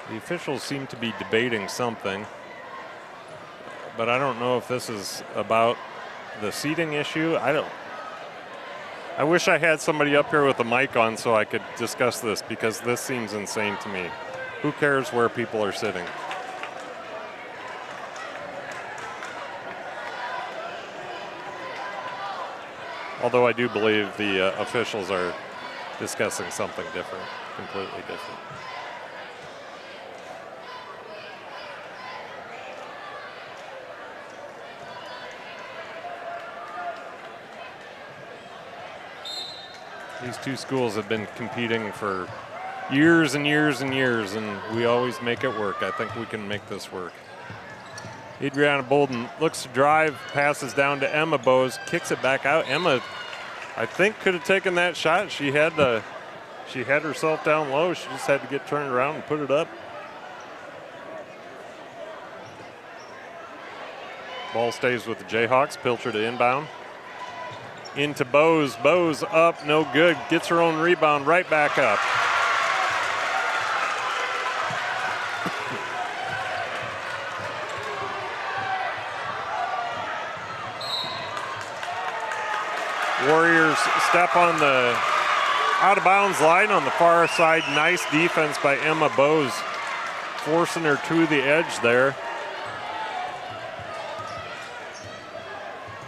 the officials seem to be debating something, but I don't know if this is about the seating issue. I wish I had somebody up here with a mic on so I could discuss this, because this seems insane to me. Who cares where people are sitting? Although I do believe the officials are discussing something different, completely different. These two schools have been competing for years and years and years, and we always make it work. I think we can make this work. Adriana Bolden looks to drive, passes down to Emma Bowes, kicks it back out. Emma, I think, could have taken that shot. She had herself down low. She just had to get turned around and put it up. Ball stays with the Jayhawks. Pilcher to inbound. Into Bowes. Bowes up, no good. Gets her own rebound right back up. Warriors step on the out-of-bounds line on the far side. Nice defense by Emma Bowes, forcing her to the edge there.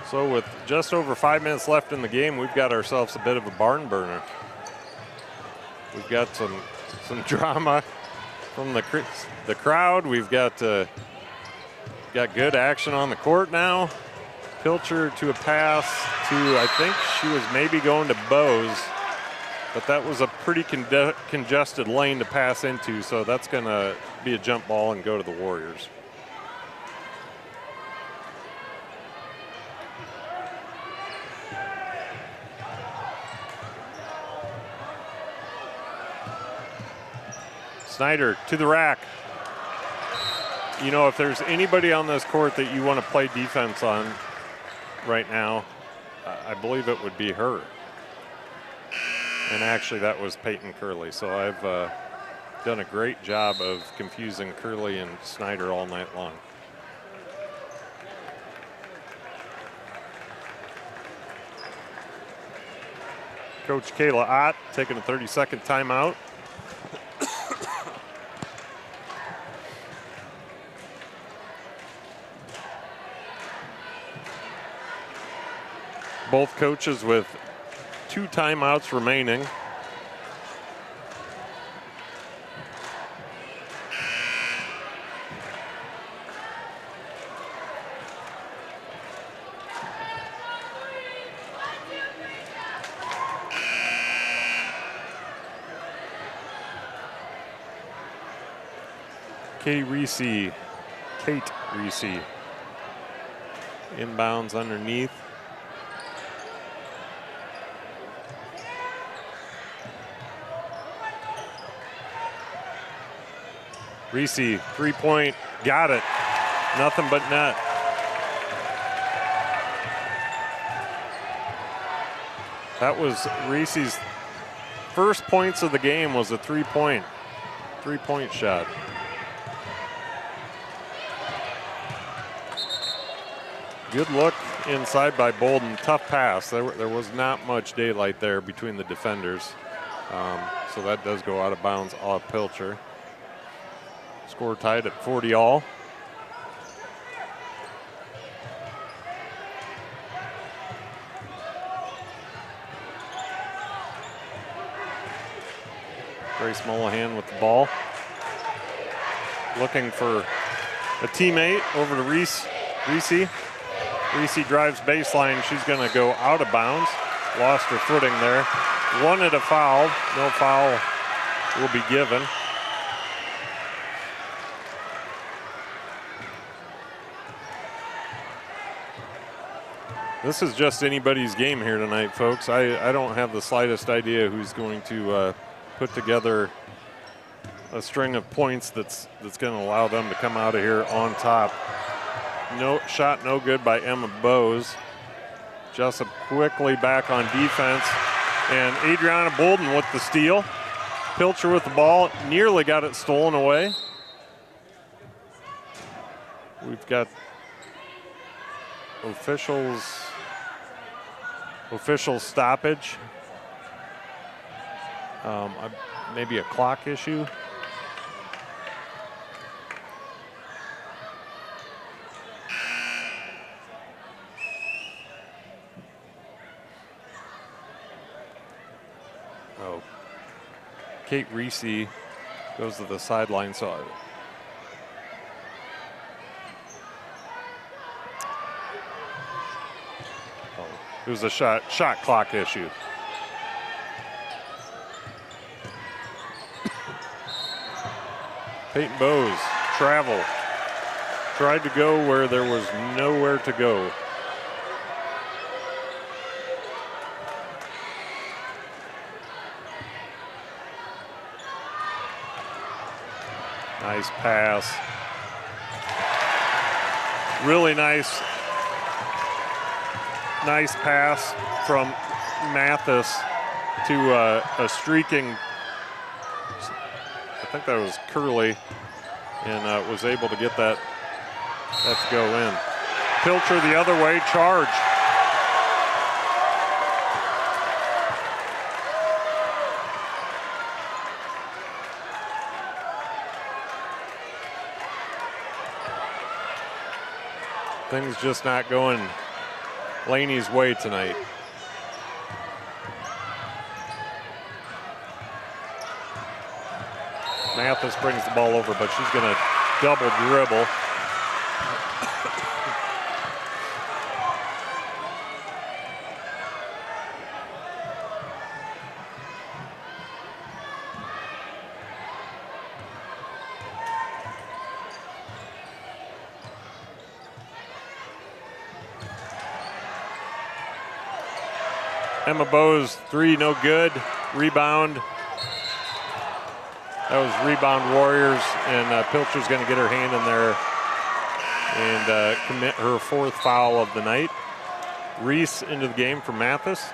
So with just over 5 minutes left in the game, we've got ourselves a bit of a barn burner. We've got some drama from the crowd. We've got good action on the court now. Pilcher to a pass to, I think she was maybe going to Bowes, but that was a pretty congested lane to pass into, so that's going to be a jump ball and go to the Warriors. Snyder to the rack. You know, if there's anybody on this court that you want to play defense on right now, I believe it would be her. And actually that was Peyton Curley. So I've done a great job of confusing Curley and Snyder all night long. Coach Kayla Ott taking a 30-second timeout. Both coaches with 2 timeouts remaining. Kate Reese inbounds underneath. Reese, 3-point, got it. Nothing but net. That was Reese's first points of the game, was a three-point shot. Good look inside by Bolden. Tough pass. There was not much daylight there between the defenders. So that does go out of bounds off Pilcher. Score tied at 40 all. Grace Mullahan with the ball. Looking for a teammate over to Reese. Reese drives baseline. She's going to go out of bounds. Lost her footing there. Wanted a foul. No foul will be given. This is just anybody's game here tonight, folks. I don't have the slightest idea who's going to put together a string of points that's going to allow them to come out of here on top. No shot, no good by Emma Bowes. Jesup quickly back on defense, and Adriana Bolden with the steal. Pilcher with the ball, nearly got it stolen away. We've got official stoppage. Maybe a clock issue. Oh, Kate Reese goes to the sideline, so it was a shot clock issue. Peyton Bowes, travel. Tried to go where there was nowhere to go. Nice pass. Really nice pass from Mathis to a streaking, I think that was Curley, and was able to get that to go in. Pilcher the other way, charge. Things just not going Laney's way tonight. Mathis brings the ball over, but she's going to double dribble. Emma Bowes, 3, no good. Rebound. That was rebound Warriors, and Pilcher's going to get her hand in there and commit her 4th foul of the night. Reese into the game for Mathis.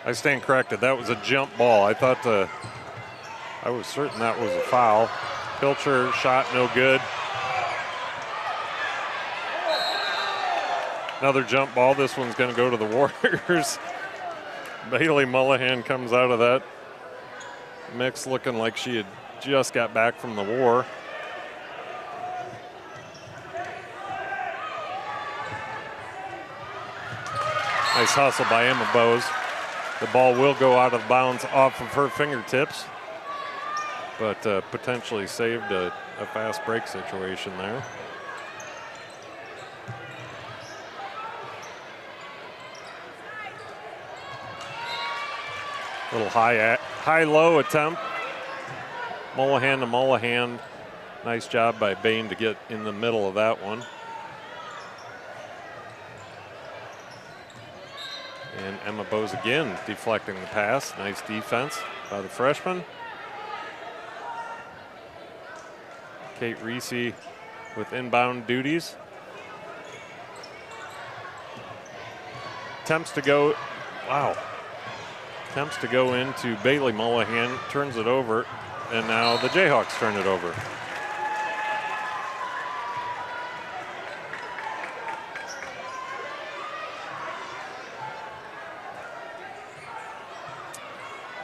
I stand corrected. That was a jump ball. I was certain that was a foul. Pilcher shot no good. Another jump ball. This one's going to go to the Warriors. Bailey Mullahan comes out of that mix looking like she had just got back from the war. Nice hustle by Emma Bowes. The ball will go out of bounds off of her fingertips, but potentially saved a fast break situation there. Little high-low attempt. Mullahan to Mullahan. Nice job by Bain to get in the middle of that one. And Emma Bowes again deflecting the pass. Nice defense by the freshman. Kate Reese with inbound duties. Attempts to go into Bailey Mullahan, turns it over, and now the Jayhawks turn it over.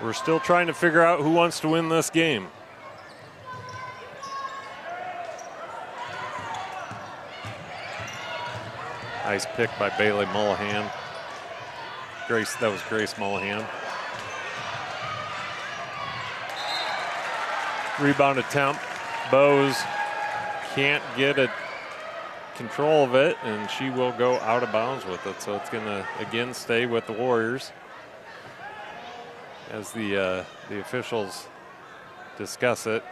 We're still trying to figure out who wants to win this game. Nice pick by Bailey Mullahan. That was Grace Mullahan. Rebound attempt. Bowes can't get control of it, and she will go out of bounds with it. So it's going to again stay with the Warriors as the officials discuss it.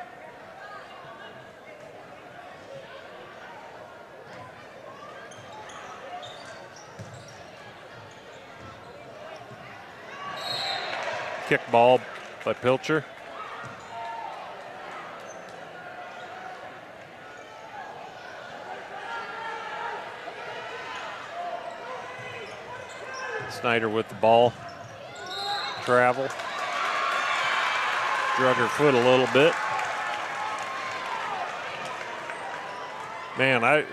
Kick ball by Pilcher. Snyder with the ball. Travel. Drug her foot a little bit. Man,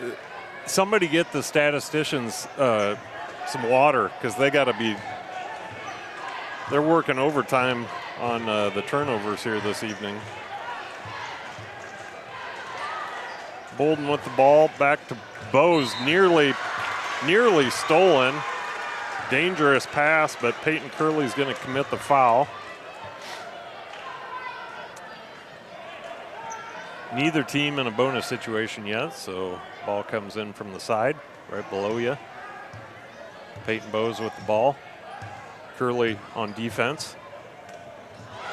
somebody get the statisticians some water, because they're working overtime on the turnovers here this evening. Bolden with the ball, back to Bowes, nearly stolen. Dangerous pass, but Peyton Curley's going to commit the foul. Neither team in a bonus situation yet, so ball comes in from the side, right below you. Peyton Bowes with the ball. Curley on defense.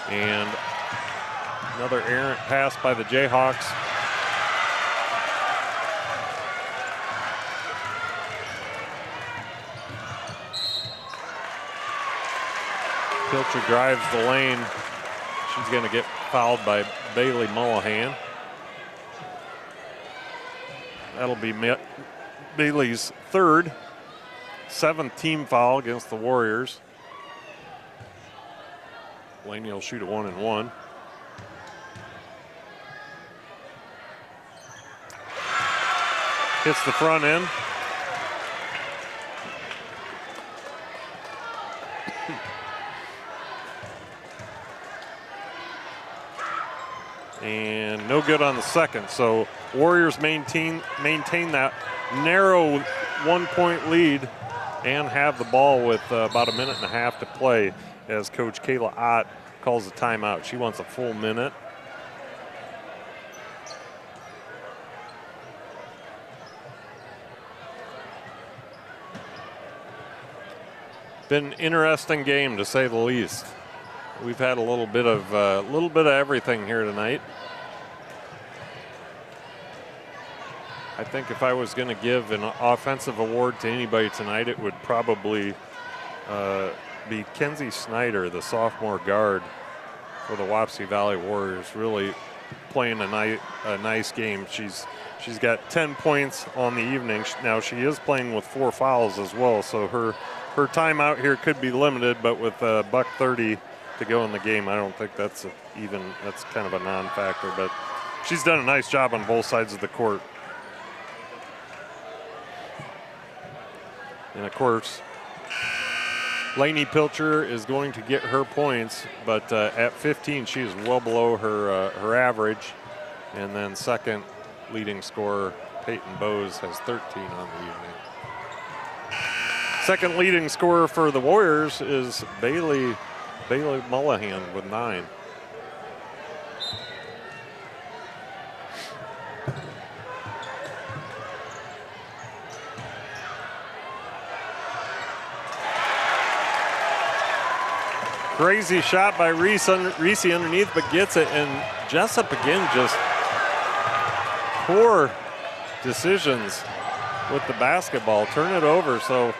And another errant pass by the Jayhawks. Pilcher drives the lane. She's going to get fouled by Bailey Mullahan. That'll be Bailey's 7th team foul against the Warriors. Laney will shoot a 1-and-1. Hits the front end. And no good on the second. So Warriors maintain that narrow 1-point lead and have the ball with about a minute and a half to play as Coach Kayla Ott calls a timeout. She wants a full minute. Been an interesting game, to say the least. We've had a little bit of everything here tonight. I think if I was going to give an offensive award to anybody tonight, it would probably be Kenzie Snyder, the sophomore guard for the Wapsie Valley Warriors, really playing a nice game. She's got 10 points on the evening. Now she is playing with 4 fouls as well, so her timeout here could be limited, but with $1:30 to go in the game, I don't think that's kind of a non-factor, but she's done a nice job on both sides of the court. And of course, Lainey Pilcher is going to get her points, but at 15, she is well below her average. And then second leading scorer, Peyton Bowes, has 13 on the evening. Second leading scorer for the Warriors is Bailey Mullahan with 9. Crazy shot by Reese underneath, but gets it. And Jesup again, just poor decisions with the basketball. Turn it over. So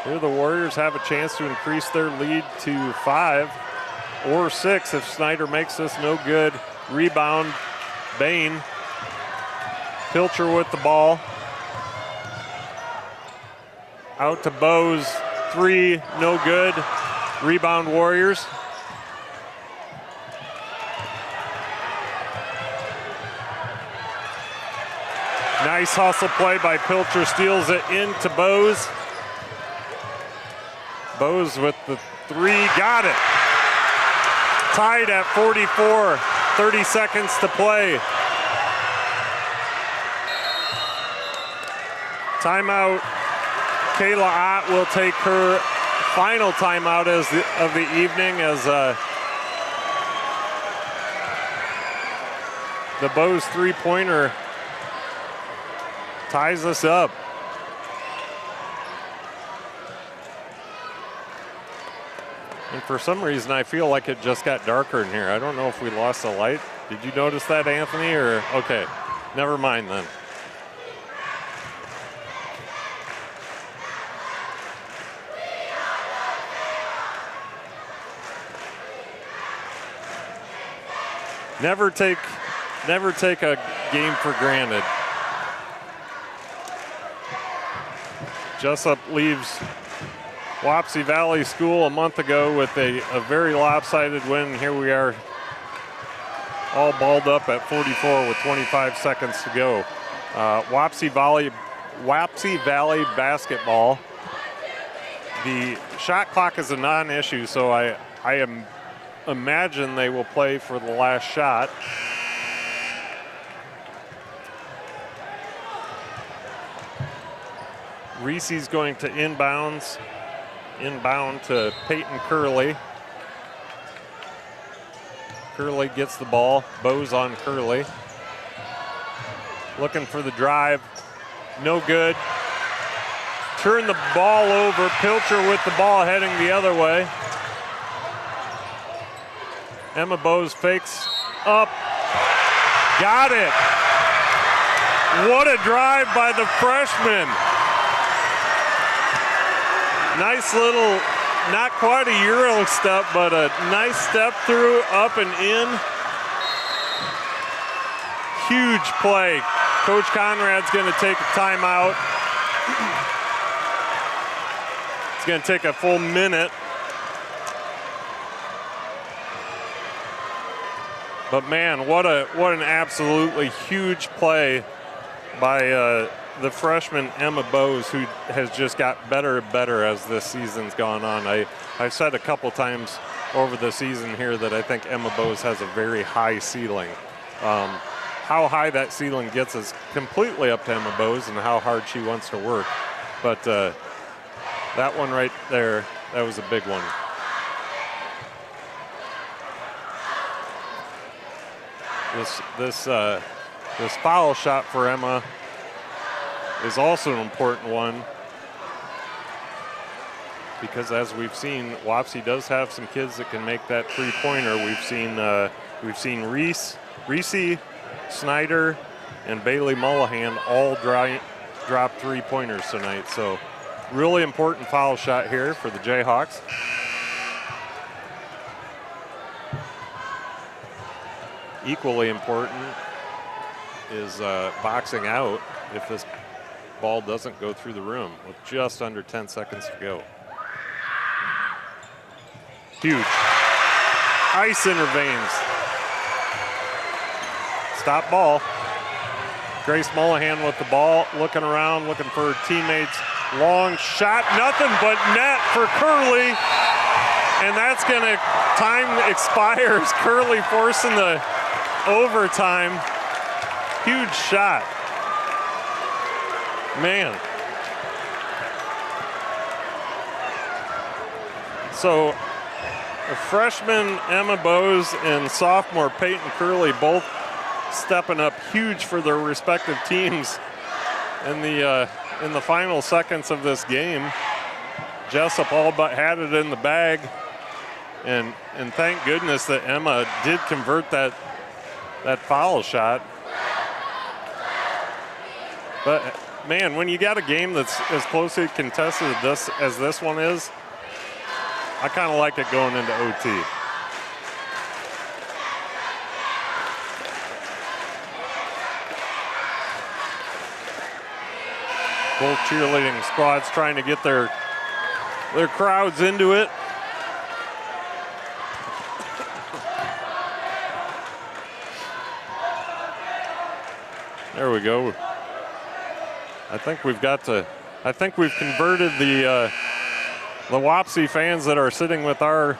here the Warriors have a chance to increase their lead to 5 or 6 if Snyder makes this no good. Rebound, Bain. Pilcher with the ball. Out to Bowes, 3, no good. Rebound Warriors. Nice hustle play by Pilcher, steals it into Bowes. Bowes with the 3, got it. Tied at 44, 30 seconds to play. Timeout. Kayla Ott will take her final timeout of the evening as the Bowes 3-pointer ties us up. And for some reason, I feel like it just got darker in here. I don't know if we lost the light. Did you notice that, Anthony? Or okay, never mind then. Never take a game for granted. Jesup leaves Wapsie Valley School a month ago with a very lopsided win. Here we are all balled up at 44 with 25 seconds to go. Wapsie Valley basketball. The shot clock is a non-issue, so I imagine they will play for the last shot. Reese's going to inbound to Peyton Curley. Curley gets the ball. Bowes on Curley. Looking for the drive. No good. Turn the ball over. Pilcher with the ball heading the other way. Emma Bowes fakes up. Got it. What a drive by the freshman. Nice little, not quite a Euro step, but a nice step through, up and in. Huge play. Coach Conrad's going to take a timeout. It's going to take a full minute. But man, what an absolutely huge play by the freshman Emma Bowes, who has just got better and better as this season's gone on. I've said a couple times over the season here that I think Emma Bose has a very high ceiling. How high that ceiling gets is completely up to Emma Bose and how hard she wants to work. But that one right there, that was a big one. This foul shot for Emma is also an important one, because as we've seen, Wapsie does have some kids that can make that three-pointer. We've seen Reese, Snyder, and Bailey Mullahan all drop three-pointers tonight. So really important foul shot here for the Jayhawks. Equally important is boxing out if this ball doesn't go through the rim with just under 10 seconds to go. Huge. Ice intervenes. Stop ball. Grace Mullahan with the ball, looking around, looking for her teammates. Long shot, nothing but net for Curley. And that's gonna, time expires. Curley forcing the overtime. Huge shot. Man. So, freshman Emma Bose and sophomore Peyton Curley both stepping up huge for their respective teams in the final seconds of this game. Jesup all but had it in the bag, and thank goodness that Emma did convert that foul shot. But man, when you got a game that's as closely contested as this one is, I kind of like it going into OT. Both cheerleading squads trying to get their crowds into it. There we go. I think we've converted the Wapsie fans that are sitting with our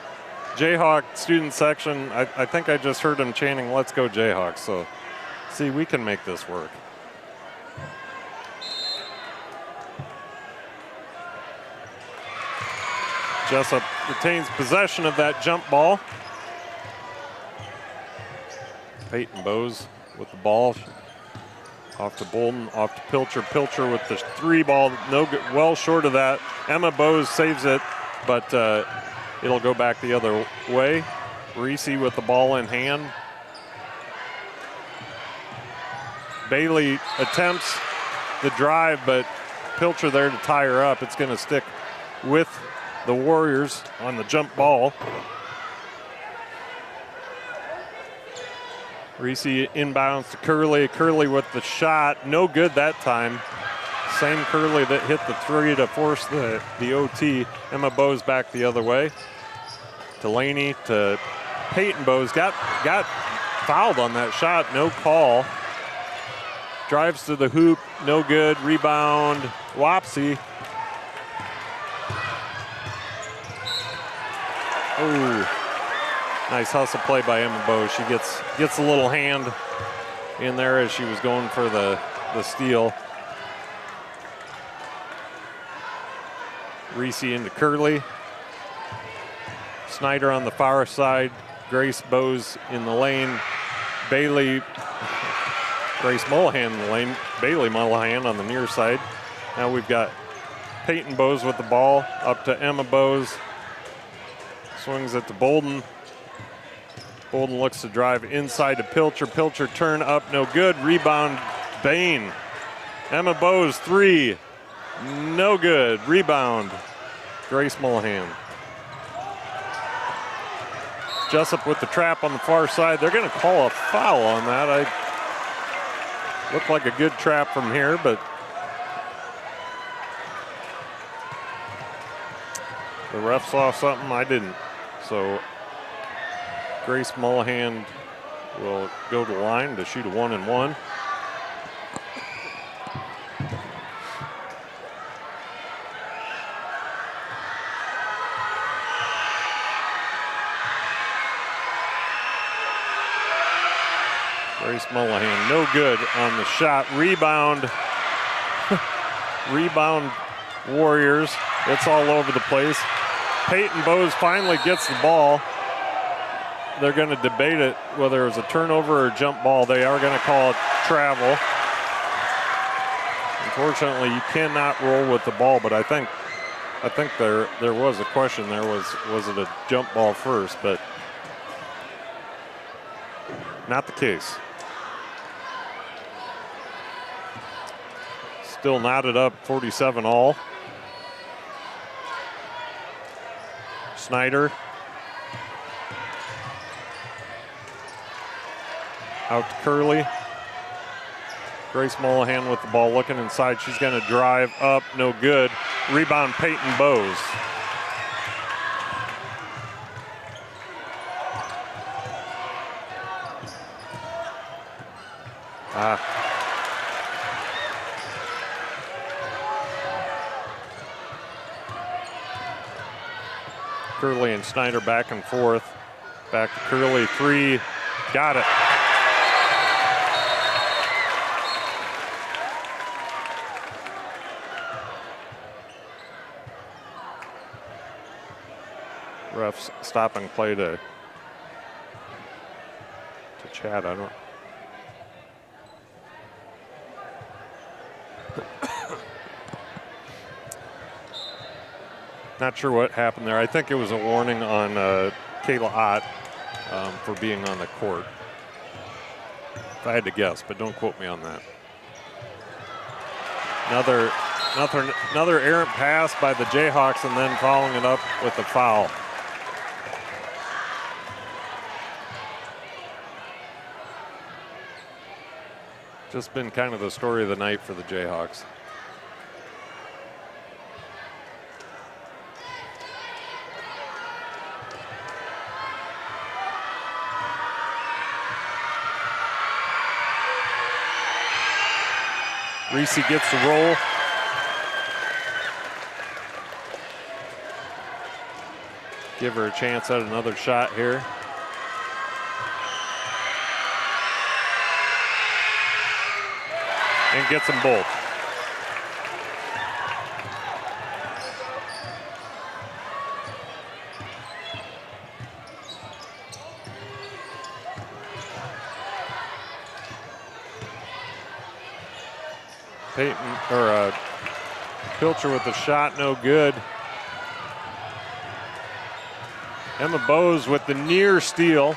Jayhawk student section. I think I just heard them chanting, "Let's go Jayhawks." So, see, we can make this work. Jesup retains possession of that jump ball. Peyton Bose with the ball. Off to Bolden, off to Pilcher. Pilcher with the three ball, no good, well short of that. Emma Bose saves it, but it'll go back the other way. Reese with the ball in hand. Bailey attempts the drive, but Pilcher there to tie her up. It's going to stick with the Warriors on the jump ball. Reese inbounds to Curley. Curley with the shot. No good that time. Same Curley that hit the three to force the OT. Emma Bose back the other way. Delaney to Peyton Bose. Got fouled on that shot. No call. Drives to the hoop. No good. Rebound. Wapsie. Oh. Nice hustle play by Emma Bose. She gets a little hand in there as she was going for the steal. Reese into Curley. Snyder on the far side. Grace Bose in the lane. Grace Mullahan in the lane. Bailey Mullahan on the near side. Now we've got Peyton Bose with the ball. Up to Emma Bose. Swings it to Bolden. Bolden looks to drive inside to Pilcher. Pilcher turn up, no good. Rebound, Bain. Emma Bose, three. No good. Rebound, Grace Mullahan. Jesup with the trap on the far side. They're going to call a foul on that. Looked like a good trap from here, but the ref saw something I didn't. So Grace Mullahan will go to the line to shoot a 1-and-1. Grace Mullahan, no good on the shot. Rebound. Rebound Warriors. It's all over the place. Peyton Bowes finally gets the ball. They're going to debate it whether it was a turnover or a jump ball. They are going to call it travel. Unfortunately, you cannot roll with the ball, but I think there was a question there. Was it a jump ball first? But not the case. Still knotted up, 47 all. Snyder. Out to Curley. Grace Mullahan with the ball looking inside. She's going to drive up, no good. Rebound Peyton Bowes. Curley and Snyder back and forth. Back to Curley, three, got it. Refs stopping play to chat. I don't. Not sure what happened there. I think it was a warning on Kayla Ott for being on the court. If I had to guess, but don't quote me on that. Another errant pass by the Jayhawks, and then following it up with a foul. Just been kind of the story of the night for the Jayhawks. Reese gets the roll. Give her a chance at another shot here. And gets them both. Peyton, or Pilcher with the shot, no good. Emma Bowes with the near steal.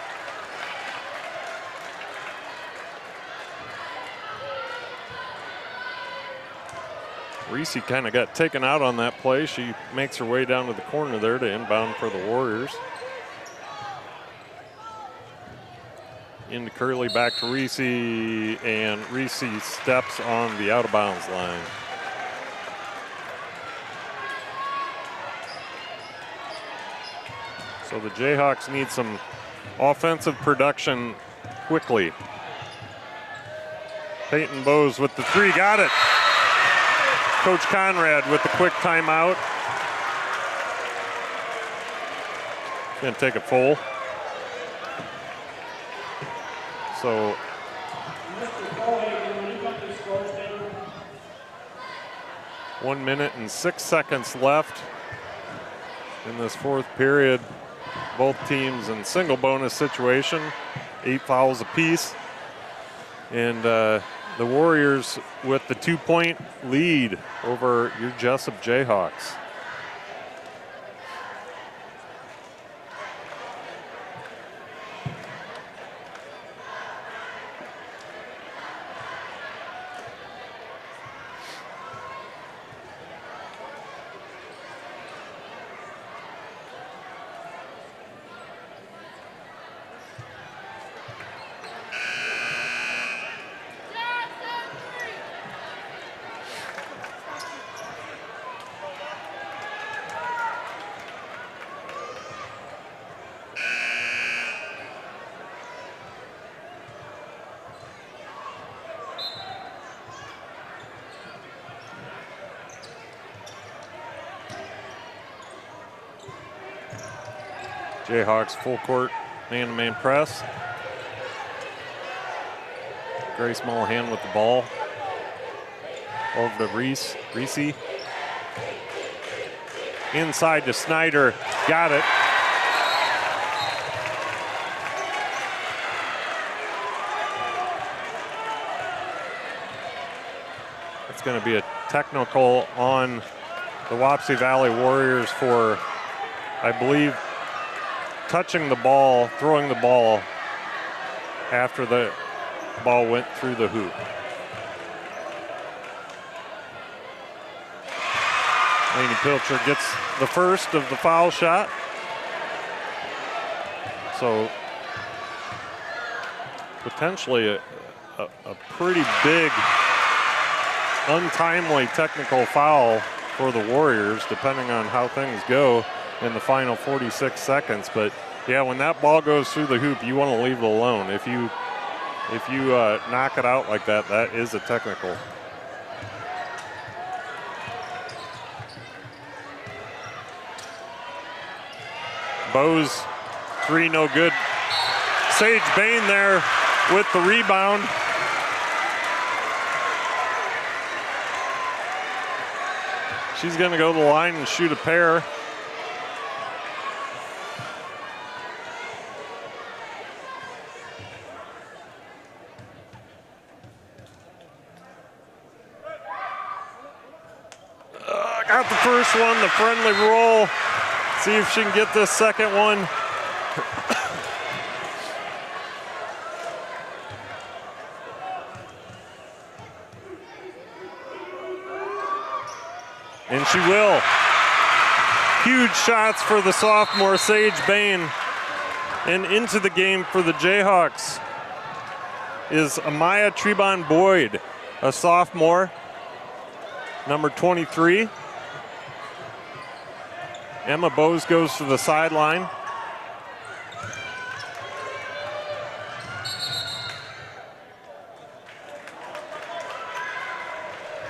Reese kind of got taken out on that play. She makes her way down to the corner there to inbound for the Warriors. Into Curley, back to Reese, and Reese steps on the out-of-bounds line. So the Jayhawks need some offensive production quickly. Peyton Bowes with the three, got it. Coach Conrad with the quick timeout. Gonna take a full. So 1 minute and 6 seconds left in this fourth period. Both teams in single bonus situation, 8 fouls apiece. And the Warriors with the 2-point lead over your Jesup J-Hawks. Jayhawks full court man-to-man press. Grace Mullihan with the ball. Over to Reese. Inside to Snyder. Got it. It's going to be a technical on the Wapsie Valley Warriors for, I believe, touching the ball, throwing the ball after the ball went through the hoop. Lainey Pilcher gets the first of the foul shot. So potentially a pretty big untimely technical foul for the Warriors, depending on how things go in the final 46 seconds. But yeah, when that ball goes through the hoop, you want to leave it alone. If you knock it out like that, that is a technical. Bowes, three no good. Sage Bain there with the rebound. She's going to go to the line and shoot a pair. Got the first one, the friendly roll. See if she can get this second one. And she will. Huge shots for the sophomore Sage Bain. And into the game for the Jayhawks is Amaya Trebon Boyd, a sophomore, number 23. Emma Bowes goes to the sideline.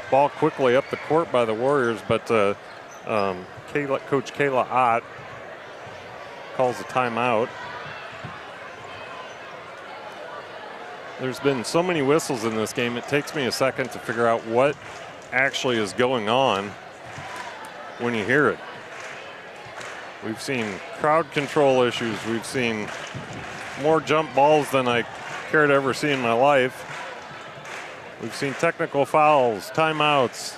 Ball quickly up the court by the Warriors, but Coach Kayla Ott calls a timeout. There's been so many whistles in this game, it takes me a second to figure out what actually is going on when you hear it. We've seen crowd control issues. We've seen more jump balls than I care to ever see in my life. We've seen technical fouls, timeouts,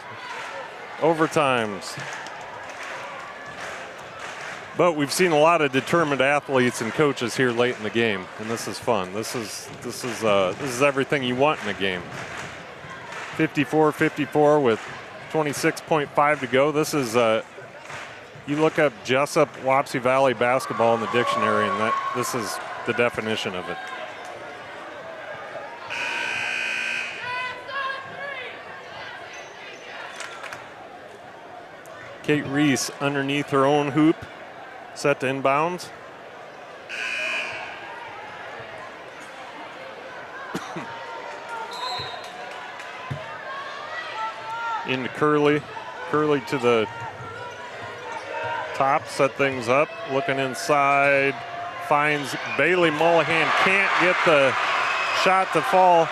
overtimes. But we've seen a lot of determined athletes and coaches here late in the game, and this is fun. This is everything you want in a game. 54-54 with 26.5 to go. This is you look up Jesup Wapsie Valley basketball in the dictionary, and this is the definition of it. Kate Reese underneath her own hoop, set to inbounds. Into Curley. Curley to the top, set things up. Looking inside, finds Bailey Mullihan, can't get the shot to fall.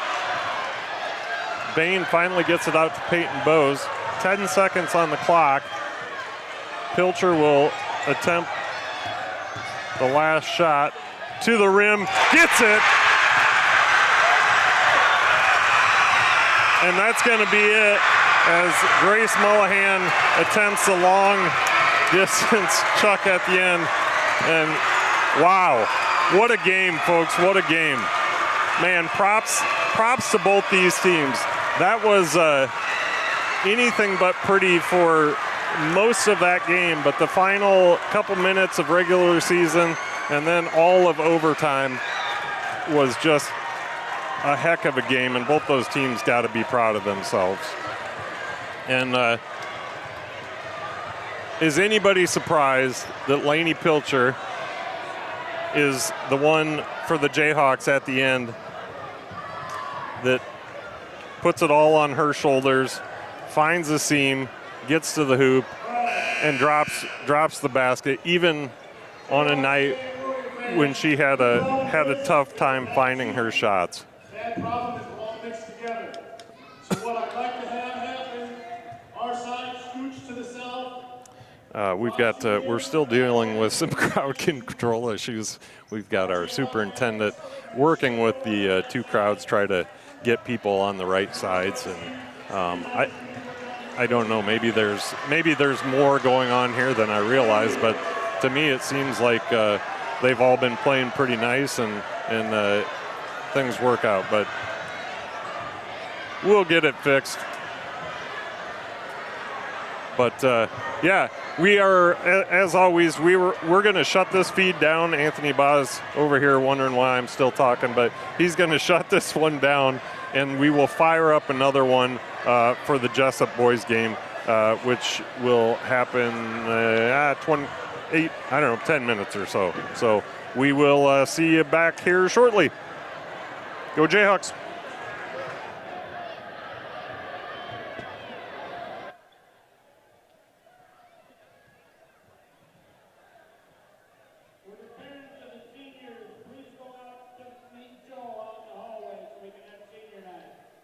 Bain finally gets it out to Peyton Bowes. 10 seconds on the clock. Pilcher will attempt the last shot to the rim, gets it. And that's going to be it as Grace Mullihan attempts a long distance chuck at the end. And wow, what a game, folks, what a game. Man, props to both these teams. That was anything but pretty for most of that game, but the final couple minutes of regular season and then all of overtime was just a heck of a game, and both those teams got to be proud of themselves. And is anybody surprised that Lainey Pilcher is the one for the Jayhawks at the end that puts it all on her shoulders, finds the seam, gets to the hoop, and drops the basket, even on a night when she had a tough time finding her shots. we're still dealing with some crowd control issues. We've got our superintendent working with the two crowds, try to get people on the right sides, and I don't know. Maybe there's more going on here than I realize, but to me it seems like they've all been playing pretty nice, and things work out. But we'll get it fixed. But yeah, we are, as always, we're going to shut this feed down. Anthony Boz over here wondering why I'm still talking, but he's going to shut this one down, and we will fire up another one for the Jesup boys game, which will happen 10 minutes or so. So we will see you back here shortly. Go Jayhawks.